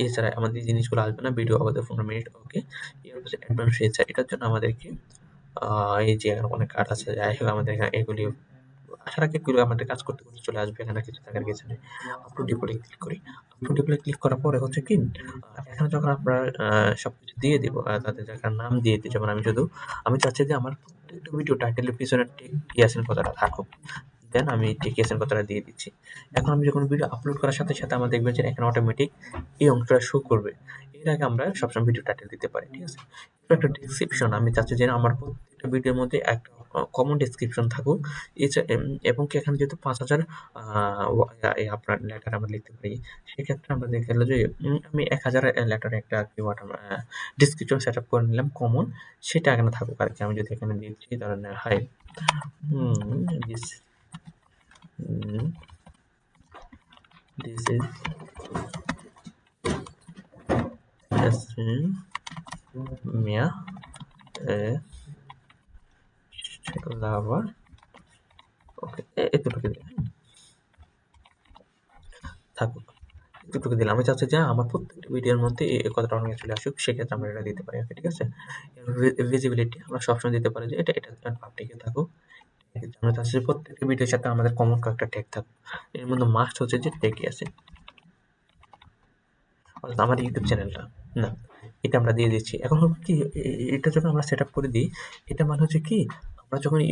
এছাড়া আমাদের এই জিনিসগুলো আসবে না, ভিডিও আমাদের 15 মিনিট। ওকে, এরপর হচ্ছে অ্যাডভান্স ফিচার। এটার জন্য আমাদেরকে এই যে অনেক কাজ আছে, যাই হোক আমাদের এখানে এগুলি আসার আগে এগুলো আমাদের কাজ করতে করতে চলে আসবে, এখানে কিছু থাকার কিছু নেই। আপলোড রিপোর্টে ক্লিক করি। আপলোড রিপোর্টে ক্লিক করার পরে হচ্ছে কি, এখানে যখন আমরা সবকিছু দিয়ে দিব, তাদের জায়গার নাম দিয়ে দিই। যেমন আমি চাচ্ছি যে আমার প্রত্যেকটা ভিডিও টাইটেলের পিছনে টেক ইয়াসিন কথাটা থাকুক। দেন আমি টেক ইয়াসিন কথাটা দিয়ে দিচ্ছি। এখন আমি যখন ভিডিও আপলোড করার সাথে সাথে আমরা দেখবেন যে এখানে অটোমেটিক এই অংশটা শো করবে। এর আগে আমরা সবসময় ভিডিও টাইটেল দিতে পারি, ঠিক আছে? এরপর একটা ডেসক্রিপশন, আমি চাচ্ছি যে আমার প্রত্যেকটা ভিডিওর মধ্যে একটা কমন ডেসক্রিপশন থাকুক। এবং কি এখানে যেহেতু 5000 আপনার লেটার আমরা লিখতে পারি, সেক্ষেত্রে আমরা দেখা গেল যে আমি 1000 লেটার একটা কিওয়ার্ড ডেসক্রিপশন সেট আপ করে নিলাম কমন, সেটা এখানে থাকুক আর কি। আমি যদি এখানে দিচ্ছি ধরেন hi this this is Yasin Mia লাভার। ওকে, এতটুকু দিলাম, থাকুক, এতটুকু দিলাম। আমি চাচ্ছি যে আমার প্রত্যেকটা ভিডিওর মধ্যে এই কথাটা অনেক চলে আসুক, সেক্ষেত্রে আমরা এটা দিতে পারি। ওকে, ঠিক আছে? ভিজিবিলিটি আমরা সবসময় দিতে পারি যে এটা পাবলিকে থাকুক। আমরা চাচ্ছি যে প্রত্যেকটা ভিডিওর সাথে আমাদের কমন কয়েকটা ট্যাগ থাকুক। এর মধ্যে মাস্ট হচ্ছে যে ট্যাগই আছে, অর্থাৎ আমার ইউটিউব চ্যানেলটা না, এটা আমরা দিয়ে দিচ্ছি। এখন হবে কি, এটা যখন আমরা সেট আপ করে দিই, এটা মানে হচ্ছে কি, আমরা যখন এই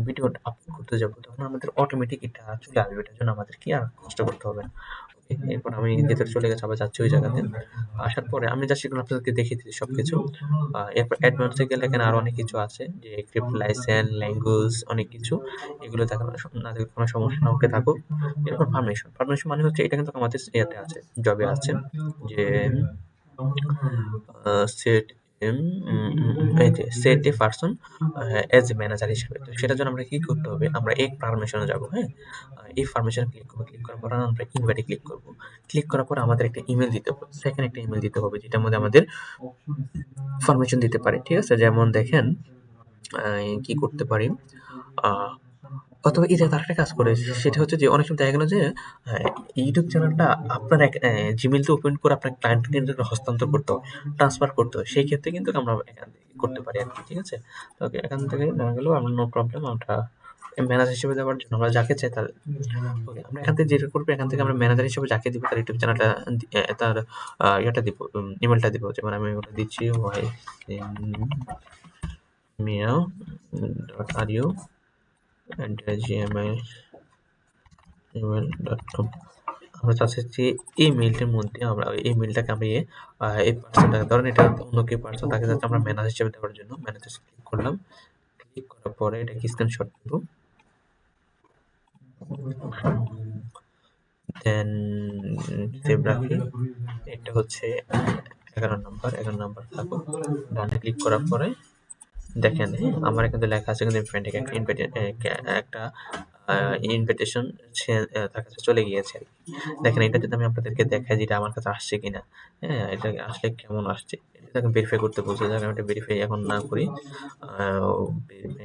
ভিডিওটা আপলোড করতে যাবো তখন আমাদের অটোমেটিক এটা চলে আসবে। এটার জন্য আমাদের কি আর কষ্ট করতে হবে না। ওকে, এরপর আমি ভেতরে চলে গেছি, আবার যাচ্ছি ওই জায়গাতে। আসার পরে আমি জাস্ট এগুলো আপনাদেরকে দেখিয়ে দিচ্ছি সবকিছু। এরপর অ্যাডভান্সে গেলে এখানে আরো অনেক কিছু আছে, যে ক্রিপ্ট লাইসেন্স, ল্যাঙ্গুয়েজ, অনেক কিছু। এগুলো থাকা না থাকলে কোনো সমস্যা না, ওকে থাকুক। এরপর পারমিশন। পারমিশন মানে হচ্ছে এটা কিন্তু আমাদের ইয়েতে আছে, জবে আছে, যে সেট এম এই যে set a person as a manager হিসেবে। তো সেটার জন্য আমরা কি করতে হবে, আমরা এই পারমিশনে যাব। হ্যাঁ, এই পারমিশনে ক্লিক করবো। ক্লিক করার পর আমরা ইনভাইটে ক্লিক করব। ক্লিক করার পর আমাদের একটা ইমেল দিতে হবে, সেখানে একটা ইমেল দিতে হবে যেটার মধ্যে আমাদের পারমিশন দিতে পারি, ঠিক আছে? যেমন দেখেন কি করতে পারি, আহ অথবা এটা আরেকটা কাজ করে, সেটা হচ্ছে যে অনেক সময় দেখা গেল যে আহ, ইউটিউব চ্যানেলটা আপনার এক জিমেইলতে ওপেন করে আপনার ক্লায়েন্টকে কিন্তু হস্তান্তর করতে হয়, ট্রান্সফার করতে হয়। সেই ক্ষেত্রে কিন্তু আমরা এখান থেকে করতে পারি আর কি, ঠিক আছে? তো এখান থেকে দেখা গেল আমরা নো প্রবলেম, আমরা ম্যানেজার হিসেবে দেওয়ার জন্য আমরা যাকে চাই তার ওকে, আমরা এখান থেকে যেটা করবো, এখান থেকে আমরা ম্যানেজার হিসেবে যাকে দিব তার ইউটিউব চ্যানেলটা তার ইয়েটা দিব, ইমেলটা দিব। যেমন আমি ওটা দিচ্ছি mia.ru gmail.com। আমরা চাচ্ছি যে এই মেইলটার মধ্যে আমরা এই মেইলটাকে আমি এই পার্সনটাকে, ধরেন এটা অন্য কেউ পার্সন, তাকে যাচ্ছে আমরা ম্যানেজার হিসেবে দেওয়ার জন্য ম্যানেজার ক্লিক করলাম। ক্লিক করার পরে এটাকে স্ক্রিনশট দেব, দেন সেভ রাখি। এটা হচ্ছে 11 নম্বর, 11 নম্বর থাকুক। ডানে ক্লিক করার পরে দেখেন, আমার কিন্তু লেখা আছে কিন্তু ফ্রেন্ডকে একটা ইনভিটেশন তার কাছে চলে গিয়েছে। দেখেন, এটা যদি আমি আপনাদেরকে দেখাই যেটা আমার কাছে আসছে কিনা, হ্যাঁ, এটা আসলে কেমন আসছে, এটাকে ভেরিফাই করতে বলছে। আমি এটা ভেরিফাই এখন না করি,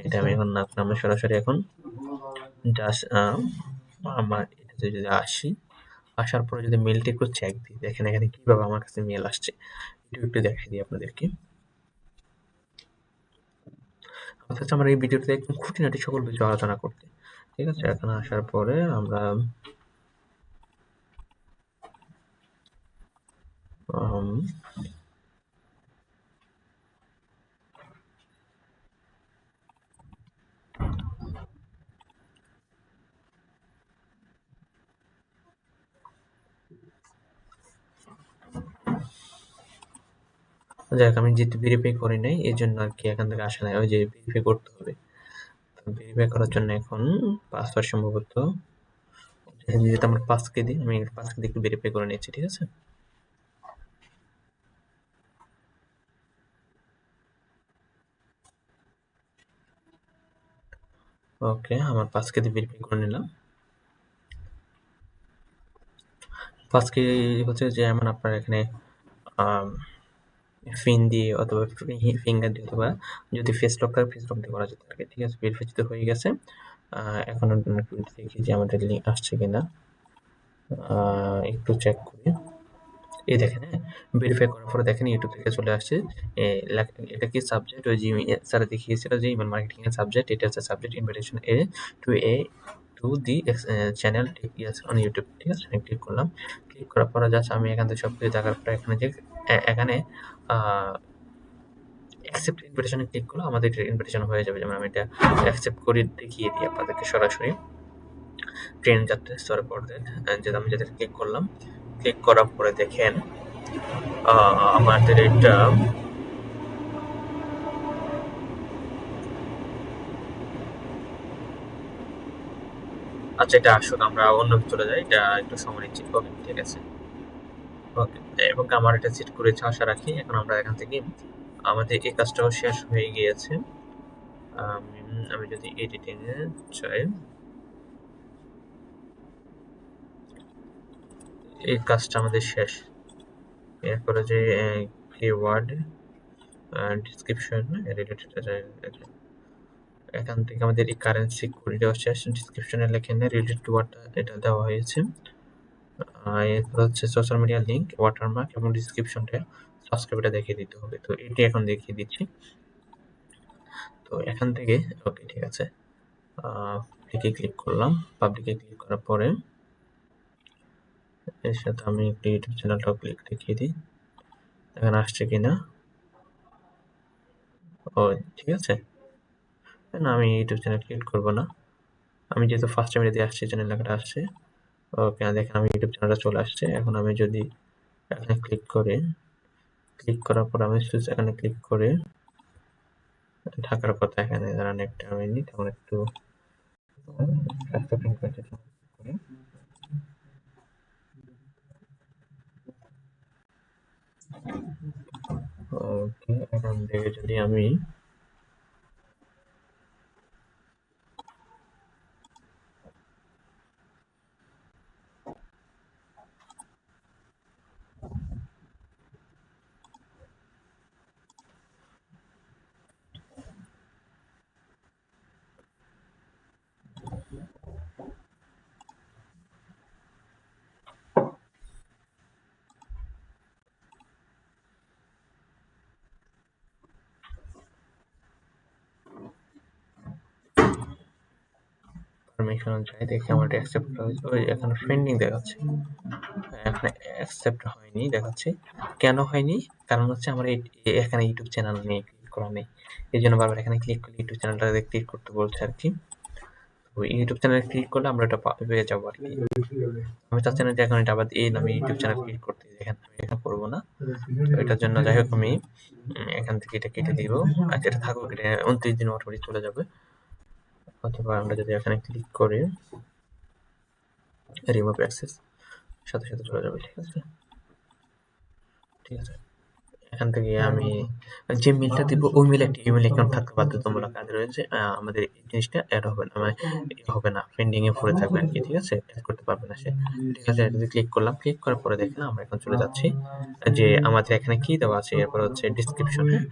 এটা আমি এখন না করি, আমি সরাসরি এখন জাস্ট আমার এটাতে যদি আসি, আসার পরে যদি মেলটা একটু চেক দিই, দেখেন এখানে কিভাবে আমার কাছে মেল আসছে, এটা একটু দেখাই দিই আপনাদেরকে। অর্থাৎ আমরা এই ভিডিওতে একদম খুঁটিনাটি সকল বিষয় আলোচনা করতে, ঠিক আছে? এখানে আসার পরে আমরা যাই হোক, আমি যেহেতু ভেরিফাই করি নাই এই জন্য আর কি এখান থেকে আসে নাই, ওই যে ভেরিফাই করতে হবে। ভেরিফাই করার জন্য এখন পাসওয়ার্ড সম্ভবত যেহেতু আমার 5 দিই, আমি 5 দিয়ে একটু ভেরিফাই করে নিচ্ছি, ঠিক আছে? ওকে, আমার 5 দিয়ে ভেরিফাই করে নিলাম। 5 হচ্ছে যেমন আপনার এখানে পিন দিয়ে অথবা ফিঙ্গার দিয়ে অথবা যদি ফেস লক থাকে ফেস লক দিয়ে করা যেতে পারে। ঠিক আছে, ভেরিফাই তো হয়ে গেছে। এখন একটু দেখি যে আমাদের লিঙ্ক আসছে কিনা, একটু চেক করি। এই দেখেন, হ্যাঁ, ভেরিফাই করার পরে দেখেন ইউটিউব থেকে চলে আসছে। এটা কি সাবজেক্ট, ওই যে স্যার দেখিয়েছিল যে ইমেল মার্কেটিং এর সাবজেক্ট, এটা হচ্ছে subject invitation to the channel on YouTube. ঠিক আছে, আমি ক্লিক করলাম। ক্লিক করার পরে জাস্ট আমি এখান থেকে সব কিছু দেখার পরে এখানে যে এখানে অ্যাকসেপ্ট ইনভিটেশনে ক্লিক করলে আমাদের ইনভিটেশন হয়ে যাবে। যেমন আমি এটা অ্যাকসেপ্ট করে দেখিয়ে দিই আপনাদেরকে সরাসরি ট্রেন যাত্রা স্তরের পরে যেটা আমি যেটা ক্লিক করলাম। ক্লিক করার পরে দেখেন আমাদের এটা আচ্ছা, এটা আসুক, আমরা অন্য চলে যাই, এটা একটু সময় নিচ্ছি। ওকে, ঠিক আছে। ওকে, এবং আমার এটা সেট করেছে আশা রাখি। এখন আমরা এখান থেকে আমাদের এই কাজটাও শেষ হয়ে গিয়েছে। আমি যদি এডিটিং এ চাই, এই কাজটা আমাদের শেষ। এরপরে যে কিওয়ার্ড ডিসক্রিপশন রিলেটেড, এখান থেকে আমাদের এই কারেন্সি কোডটা শেষ। ডিসক্রিপশনে লেখেন রিলেটেড ওয়ার্ডটা এটা দেওয়া হয়েছে। এরপর হচ্ছে সোশ্যাল মিডিয়া লিঙ্ক, ওয়াটারমার্ক এবং ডিসক্রিপশনটা সাবস্ক্রাইবটা দেখিয়ে দিতে হবে। তো এটি এখন দেখিয়ে দিচ্ছি। তো এখান থেকে ওকে, ঠিক আছে, পাবলিকে ক্লিক করলাম। পাবলিকে ক্লিক করার পরে এর সাথে আমি একটু ইউটিউব চ্যানেলটাও ক্লিক দেখিয়ে দিই, এখানে আসছে কিনা। ও, ঠিক আছে, না আমি ইউটিউব চ্যানেল ক্রিয়েট করবো না। আমি যেহেতু ফার্স্ট টাইম যদি আসছে চ্যানেল লেখাটা আসছে। ওকে, দেখেন আমি ইউটিউব চ্যানেলটা চলে আসছে। এখন আমি যদি এখানে ক্লিক করে, ক্লিক করার পর আমি এখানে ক্লিক করে থাকার কথা, এখানে দাঁড়ান একটা মিনিট, আমার একটু ওকে, এখান থেকে যদি আমি পারমিশন চাই, দেখি আমার অ্যাকসেপ্ট হয়েছে। ওই এখানে পেন্ডিং দেখাচ্ছে, এখানে অ্যাকসেপ্ট হয়নি দেখাচ্ছে। কেন হয়নি? কারণ হচ্ছে আমার এখানে ইউটিউব চ্যানেল নেই, ক্লিক করা নেই। এই জন্য বারবার এখানে ক্লিক করলে ইউটিউব চ্যানেলটা ক্লিক করতে বলছে আর কি। তো ইউটিউব চ্যানেল ক্লিক করলে আমরা এটা পেয়ে যাবো আর কি। আমি চাচ্ছি না যে এখন এটা আবার এই নামে ইউটিউব চ্যানেল ক্লিক করতে, দেখেন আমি এটা করবো না। তো এটার জন্য যাই হোক আমি এখান থেকে এটা কেটে দিব। আচ্ছা, এটা থাকুক, এটা 29 দিন অটোমেটিক চলে যাবে। অথবা আমরা যদি এখানে ক্লিক করি রিমুভ অ্যাক্সেস, সাথে সাথে চলে যাবে। ঠিক আছে, ঠিক আছে। এখান থেকে আমি যে মেলটা দিব ওই মেলে একটা ইমেল অ্যাকাউন্ট থাকতে বাধ্যতামূলক, কাজ রয়েছে। আমাদের এই জিনিসটা অ্যাড হবে না, মানে হবে না, পেন্ডিং এ পড়ে থাকবে আর কি। ঠিক আছে, অ্যাড করতে পারবে না সে। ঠিক আছে, যদি ক্লিক করলাম, ক্লিক করার পরে দেখেন আমরা এখন চলে যাচ্ছি যে আমাদের এখানে কি দেওয়া আছে। এরপর হচ্ছে ডিসক্রিপশন, হ্যাঁ,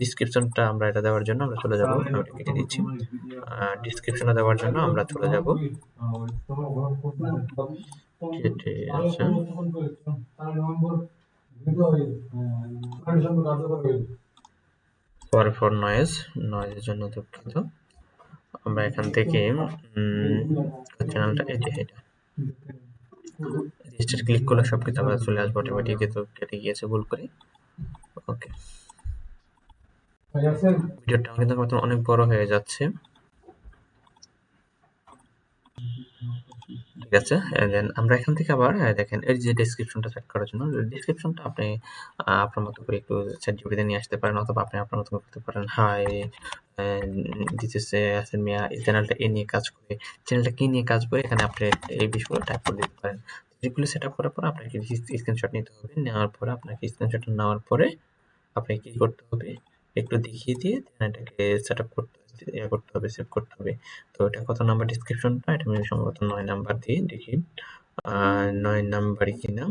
ডিসক্রিপশনটা আমরা এটা দেওয়ার জন্য আমরা চলে যাব, আমি এটা কেটে দিচ্ছি। ডিসক্রিপশনে দেওয়ার জন্য আমরা চলে যাব, কেটে আছে। সরি ফর নয়েজ, নয়েজের জন্য দুঃখিত। আমরা এখান থেকে চ্যানেলটা এই যে এটা রেজিস্টার ক্লিক করলে সবকিছু আবার চলে আসবে অটোমেটিক, যেহেতু কেটে গিয়েছে ভুল করে। ওকে, ভিডিওটা কিন্তু আমার অনেক বড় হয়ে যাচ্ছে। ঠিক আছে, দেন আমরা এখান থেকে আবার দেখেন এই যে ডেসক্রিপশনটা সেট করার জন্য, ডেসক্রিপশনটা আপনি আপনার মতো করে একটু চ্যাটজিপিটি নিয়ে আসতে পারেন, অথবা আপনি আপনার মতো করতে পারেন। হাই, দিস ইজ হাসান মিয়া, এই চ্যানেলটা এ নিয়ে কাজ করে, চ্যানেলটা কি নিয়ে কাজ করে, এখানে আপনি এই বিষয়গুলো টাইপ করে দিতে পারেন। যেগুলো সেট আপ করার পর আপনাকে স্ক্রিনশট নিতে হবে। নেওয়ার পরে আপনাকে স্ক্রিনশটটা নেওয়ার পরে আপনাকে কি করতে হবে, একটু দেখিয়ে দিয়ে এটাকে সেট আপ করতে করতে হবে, সেভ করতে হবে। তো এটা কত নাম্বার ডিসক্রিপশনটা, এটা আমি সম্ভবত 9 নাম্বার দিয়ে দেখি 9 নাম্বারই কিনা।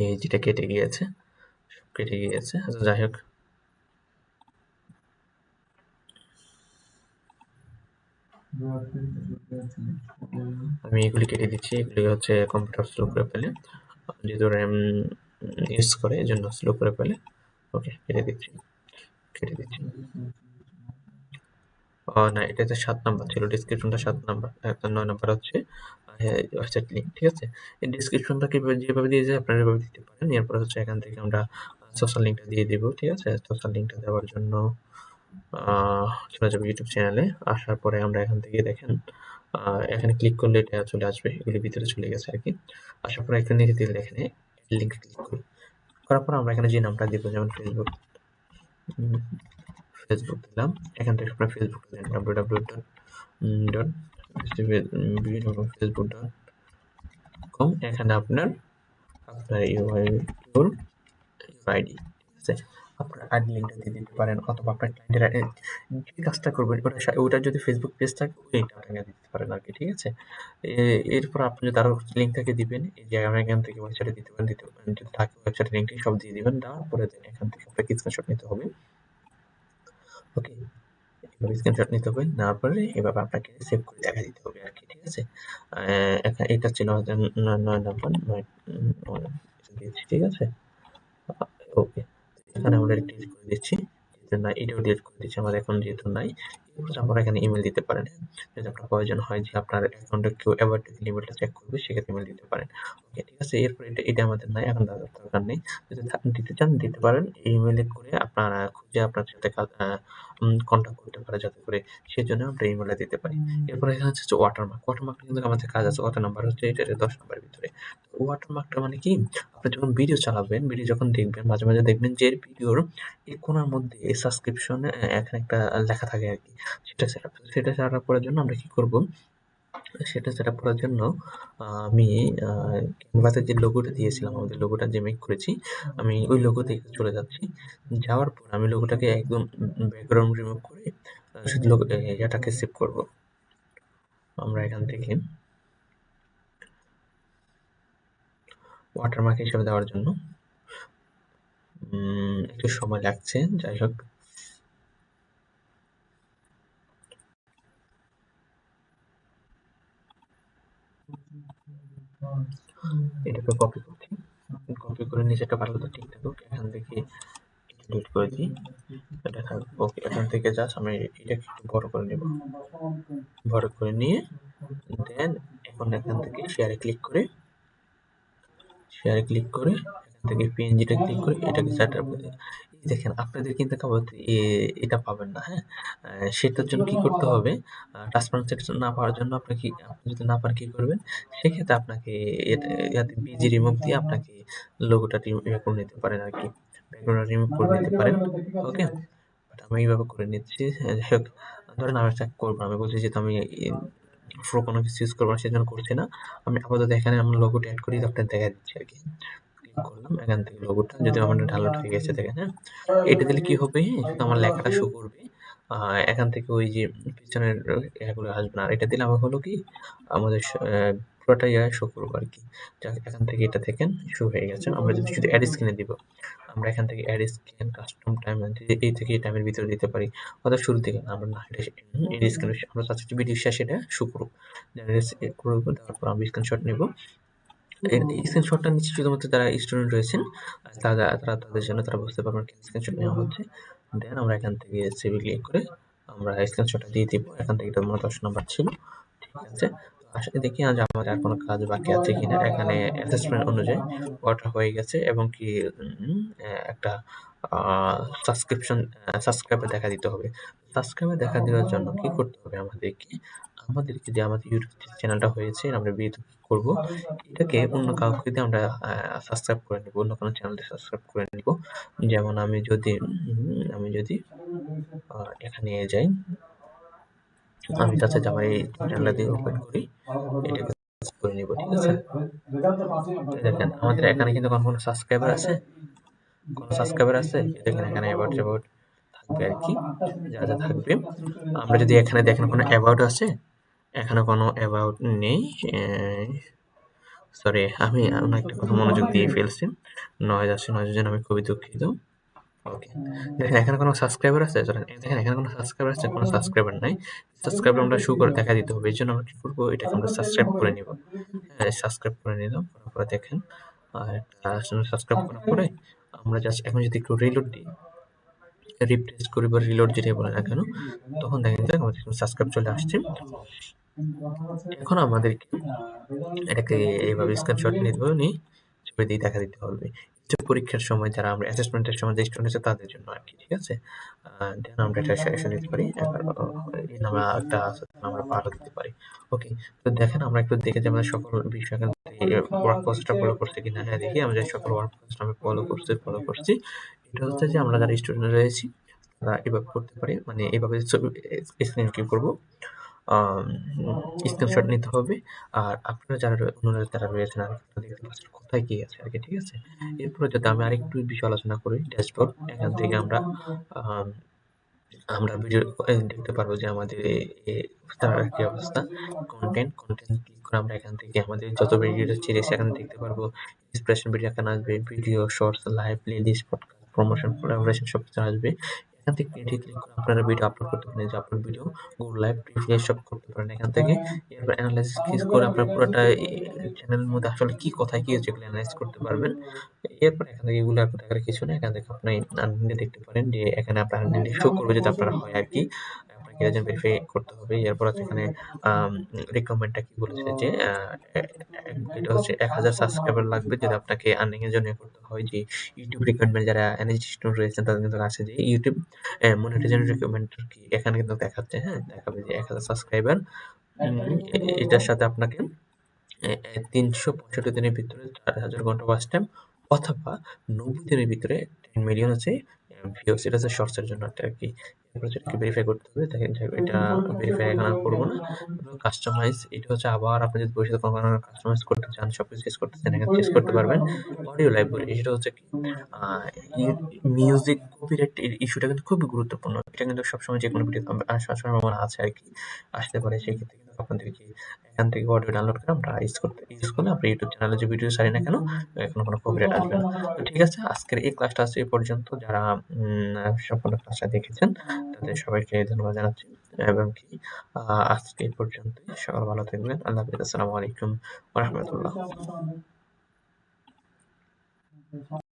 এই যেটা কেটে গিয়েছে, কেটে গিয়েছে। আচ্ছা যাই হোক, আমি এগুলি কেটে দিচ্ছি। এগুলি হচ্ছে কম্পিউটার স্লো করে ফেলে, যেহেতু র্যাম ইউজ করে এই জন্য স্লো করে ফেলে। ওকে, কেটে দিচ্ছি। না, এটা হচ্ছে 7 নাম্বার ছিল, ডেসক্রিপশনটা 7 নাম্বার, 9 নাম্বার হচ্ছে ওয়েবসাইট লিঙ্ক। ঠিক আছে, এই ডেসক্রিপশনটা যেভাবে দিয়ে যায় আপনারা এভাবে দিতে পারেন। এরপর হচ্ছে এখান থেকে আমরা সোশ্যাল লিঙ্কটা দিয়ে দিব। ঠিক আছে, সোশ্যাল লিঙ্কটা দেওয়ার জন্য চলে যাবে ইউটিউব চ্যানেলে। আসার পরে আমরা এখান থেকে দেখেন এখানে ক্লিক করলে এটা চলে আসবে, এগুলি ভিতরে চলে গেছে আর কি। আসার পরে এখানে নিচে দিলে এখানে লিঙ্ক ক্লিক করি। করার পর আমরা এখানে যে নামটা দিব, যেমন ফেসবুক দিলাম। এখান থেকে আপনার ফেসবুক দেন www.facebook.com। এখানে আপনার ইউর আইডি, ঠিক আছে, আপনার আইডি লিঙ্কটা দিয়ে দিতে পারেন, অথবা আপনার ক্লায়েন্টের যে কাজটা করবেন ওটা যদি ফেসবুক পেজ থাকে ওইটা দিতে পারেন আর কি। ঠিক আছে, এরপর আপনি যদি আরো লিঙ্ক থাকে দিবেন, এই যে আমি এখান থেকে ওয়েবসাইটে দিতে পারেন, যদি থাকে ওয়েবসাইটের লিঙ্কটি সব দিয়ে দিবেন। দেওয়ার পরে এখান থেকে আপনাকে স্ক্রিনশট নিতে হবে। ওকে, এভাবে স্ক্রিনশট নিতে হবে, নেওয়ার পরে এভাবে আপনাকে সেভ করে দেখা দিতে হবে আর কি। ঠিক আছে, এটা ছিল 9 নাম্বার, 9 দিয়েছি। ঠিক আছে, ওকে, এখানে আমরা ডিলিট করে দিচ্ছি, না এটাও ডিলিট করে দিচ্ছি আমার এখন যেহেতু নাই। এরপর আপনারা এখানে ইমেল দিতে পারেন, যদি আপনার প্রয়োজন হয় যে আপনার অ্যাকাউন্টে কেউ অ্যাভয়েড ইমেলটা চেক করবে, সেক্ষেত্রে ইমেল দিতে পারেন। ওকে, ঠিক আছে, এরপর এটা আমাদের নাই, এখন দরকার নেই। যদি দিতে চান দিতে পারেন, এই ইমেলে করে আপনারা খুঁজে আপনার সাথে কন্ট্যাক্ট করতে পারে, যাতে করে সেজন্য আমরা ইমেলটা দিতে পারি। এরপরে এখানে হচ্ছে ওয়াটারমার্ক। ওয়াটারমার্ক কিন্তু আমাদের কাজ আছে, কত নাম্বার হচ্ছে এটা 10 নাম্বারের ভিতরে। ওয়াটারমার্কটা মানে কি, আপনি যখন ভিডিও চালাবেন, ভিডিও যখন দেখবেন, মাঝে মাঝে দেখবেন যে ভিডিওর এই কোণার মধ্যে সাবস্ক্রিপশন এখানে একটা লেখা থাকে আর কি। সেটা সেট আপ করার জন্য আমরা কি করব, সেটা সেট আপ করার জন্য আমি ক্যানভাতে যে লোগোটা দিয়েছিলাম, আমাদের লোগোটা যে মেক করেছি, আমি ওই লোগোতে চলে যাচ্ছি। যাওয়ার পর আমি লোগোটাকে একদম ব্যাকগ্রাউন্ড রিমুভ করে শুধু এটাকে সেভ করব। আমরা এখান থেকে ওয়াটারমার্ক হিসেবে দেওয়ার জন্য একটু সময় লাগছে, যাই হোক। এটাকে কপি করছি, কপি করে নিচেটা ভালো তো ঠিক থাকুক, এখান থেকে ডিলিট করে দিই, এটা থাকবে। ওকে, এখান থেকে জাস্ট আমি এটাকে একটু বড় করে নেব, বড় করে নিয়ে দেন এখন এখান থেকে শেয়ারে ক্লিক করে এখান থেকে পিএনজিটা ক্লিক করে এটাকে সেটআপ করে দিই। দেখেন আপনাদের কিন্তু এটা পাবেন না, হ্যাঁ। সেটার জন্য কি করতে হবে, ট্রান্সপারেন্ট সেকশন না পাওয়ার জন্য আপনি যদি না পারেন কি করবেন, সেক্ষেত্রে আপনাকে ইয়াতে বিজি রিমুভ দিয়ে আপনাকে লোগোটা ইয়ে করে নিতে পারেন আর কি, ব্যাকগ্রাউন্ড রিমুভ করে নিতে পারেন। ওকে, বাট আমি এইভাবে করে নিচ্ছি। যাই হোক, ধরেন আমি চেক করবো, আমি বলছি যেহেতু আমি প্রো কোনো কিছু ইউজ করবো না, সেজন্য করছি না। আমি আপাতত এখানে আমার লোগোটা অ্যাড করি, আপনার দেখা দিচ্ছি আর কি। ক্লিক করলাম, এখান থেকে লোগোটা যদি আমার ডাউনলোড হয়ে গেছে দেখেন, হ্যাঁ। এটা দিলে কি হবে, শুধু আমার লেখাটা শো করবে, এখান থেকে ওই যে পিছনের এগুলো আসবে না। আর এটা দিলে আমার হলো কি, আমাদের পুরোটা শো করবো আর কি। যাক, এখান থেকে এটা দেখেন শো হয়ে গেছে। আমরা যদি শুধু অ্যাড স্ক্রিনে দিব, আমরা এখান থেকে অ্যাড স্ক্রিন কাস্টম টাইম এই থেকে এই টাইমের ভিতরে দিতে পারি, অর্থাৎ শুরু থেকে আমরা না, এটা এড স্ক্রিন আমরা চাচ্ছি ভিডিও শেষে এটা শো করুক। করবো, তারপর আমি স্ক্রিনশট নেব। এই স্ক্রিনশটটা নিচ্ছি শুধুমাত্র যারা স্টুডেন্ট রয়েছেন, তারা তাদের জন্য, তারা বুঝতে পারবেন কেন স্ক্রিনশট নেওয়া হচ্ছে। দেন আমরা এখান থেকে সেভে ক্লিক করে আমরা স্ক্রিনশটটা দিয়ে দিব। এখান থেকে এটা আমার 10 নাম্বার ছিল, ঠিক আছে। আসলে দেখি আজ আমাদের আর কোনো কাজ বাকি আছে কিনা। এখানে অ্যাসেসমেন্ট অনুযায়ী ওটা হয়ে গেছে, এবং কি একটা সাবস্ক্রিপশন সাবস্ক্রাইবার দেখা দিতে হবে। সাবস্ক্রাইবার দেখা দেওয়ার জন্য কি করতে হবে, আমাদেরকে যে আমাদের ইউটিউব চ্যানেলটা হয়েছে, আমরা বিয়ে করব, এটাকে অন্য কাউকে দিয়ে আমরা সাবস্ক্রাইব করে নেব, অন্য কোনো চ্যানেলে সাবস্ক্রাইব করে নেব। যেমন আমি যদি এখানে যাই, আমি তাতে আমার এই চ্যানেলটা দিয়ে ওপেন করি, এটাকে করে নিব, ঠিক আছে। দেখেন আমাদের এখানে কিন্তু কোনো সাবস্ক্রাইবার আছে, দেখেন এখানে অ্যাবাউট থাকবে আর কি, যা যা থাকবে। আমরা যদি এখানে দেখেন কোনো অ্যাবাউট আছে, এখানে কোনো অ্যাবাউট নেই। সরি, আমি অন্য একটা কথা মনোযোগ দিয়ে ফেলছি। নয়েজ আসছে, নয়েজের জন্য আমি খুবই দুঃখিত। ওকে, দেখেন এখানে কোনো সাবস্ক্রাইবার আছে? দেখেন এখানে কোনো সাবস্ক্রাইবার আছে? কোনো সাবস্ক্রাইবার নাই। সাবস্ক্রাইবার আমরা শো করে দেখা দিতে হবে। এই জন্য আমরা কি করবো, এটাকে আমরা সাবস্ক্রাইব করে নিব। হ্যাঁ, সাবস্ক্রাইব করে নিলাম। করার পরে দেখেন সাবস্ক্রাইব করার পরে আমরা জাস্ট এখন যদি একটু রিলোড দিই, রিফ্রেশ করি বা রিলোড যেটাই বলে না কেন, তখন দেখেন যে আমাদের সাবস্ক্রাইব চলে আসছে। এখন আমাদেরকে এটাকে এইভাবে স্ক্রিনশট নিতে হবে, নিয়ে ছবি দিয়ে দেখা দিতে হবে। যে পরীক্ষার সময় যারা আমরা অ্যাসেসমেন্টের সময় যে স্টুডেন্ট আছে তাদের জন্য আর কি, ঠিক আছে? দেন আমরা এটা সাজেশন দিতে পারি। এই নামে একটা আছে, আমরা পাঠও দিতে পারি। ওকে, তো দেখেন আমরা একটু দেখে যে আমাদের সকল বিষয় এখান থেকে ওয়ার্ক প্রসেসটা ফলো করছে কিনা। হ্যাঁ, দেখি আমাদের সকল ওয়ার্ক প্রসেসটা আমি ফলো করছি। এটা হচ্ছে যে আমরা যারা স্টুডেন্ট রয়েছি তারা এভাবে করতে পারি, মানে এভাবে ছবি স্ক্রিন কি করবো, স্ক্রিনশট নিতে হবে। আর আপনারা যারা অন্যরা যারা রয়েছেন আর দেখতে পাচ্ছেন কোথায় কি আছে আর কি, ঠিক আছে? এরপরে যদি আমি আরেকটু বিষয় আলোচনা করি, ড্যাশবোর্ড, এখান থেকে আম আমরা ভিডিও দেখতে পারবো যে আমাদের তার কি অবস্থা। কন্টেন্ট ক্লিক করে আমরা এখান থেকে আমাদের যত ভিডিও রয়েছে এখানে দেখতে পারবো। ইন্সপিরেশন ভিডিও এখানে আসবে, video, shorts, live, playlist, podcast, promotion, collaboration সবকিছু আসবে। এখান থেকে ক্লিক করে আপনারা ভিডিও আপলোড করতে পারেন। যে আপনার ভিডিও গো লাইভ, প্রিভিউ সব করতে পারেন এখান থেকে। এরপর এনালাইসিস করে আপনার পুরোটা চ্যানেলের মধ্যে আসলে কি কোথায় কি হচ্ছে এগুলো এনালাইজ করতে পারবেন। এরপর এখান থেকে এগুলো আপনার দেখার কিছু না। এখান থেকে আপনি আর্নিংটা দেখতে পারেন যে এখানে আপনার আর্নিংটা শো করবে যদি আপনার হয় আর কি। আপনাকে এজেন্ট ভেরিফাই করতে হবে। এরপর আছে এখানে রিকোয়ারমেন্টটা কি বলেছে যে এটা হচ্ছে 1000 সাবস্ক্রাইবার লাগবে যদি আপনাকে আর্নিং এর জন্য করতে হয়। যে ইউটিউব রিকোয়ারমেন্ট যারা এনএসডি স্টুডেন্ট রয়েছেন তাদের কিন্তু আছে যে ইউটিউব মনিটাইজেশন রিকোয়ারমেন্ট কি এখানে কিন্তু দেখাচ্ছে। হ্যাঁ, দেখাবে যে 1000 সাবস্ক্রাইবার, এটার সাথে আপনাকে ৩৬৫ দিনের ভিতরে ৪,০০০ ঘন্টা ওয়াচ টাইম অথবা ৯০ দিনের ভিতরে 10 মিলিয়ন হচ্ছে ভিউজ। এটা হচ্ছে শর্টস এর জন্য একটা আরকি। এরপর যেটাকে ভেরিফাই করতে হবে। দেখেন এটা ভেরিফাই এখন আর করব না। কাস্টমাইজ, এটা হচ্ছে আবার আপনি যদি ভবিষ্যতে কোনো কাস্টমাইজ করতে চান, সবকিছু চেঞ্জ করতে চান, এখানে চেঞ্জ করতে পারবেন। অডিও লাইব্রেরি, এটা হচ্ছে কি আ মিউজিক কপিরাইট ইস্যুটা কিন্তু খুবই গুরুত্বপূর্ণ। এটা কিন্তু সবসময় যেকোনো ভিডিও আসার সম্ভাবনা আছে আরকি। আসতে পারে। সেক্ষেত্রে কিন্তু আপনাদেরকে এখান থেকে অডিও ডাউনলোড করে আমরা ইউজ করলে আমরা ইউটিউব চ্যানেলে যে ভিডিও ছাড়ি না কেন, এখন কোনো কপিরাইট আসবে না। তো ঠিক আছে, আজকের এই ক্লাসটা আছে এই পর্যন্ত। যারা সম্পূর্ণ ক্লাসটা দেখেছেন তাদের সবাইকে ধন্যবাদ জানাচ্ছি। এবং কি আজকে এই পর্যন্তই। সবাই ভালো থাকবেন। আল্লাহ হাফেজ। আসসালামু আলাইকুম ওয়া রাহমাতুল্লাহ।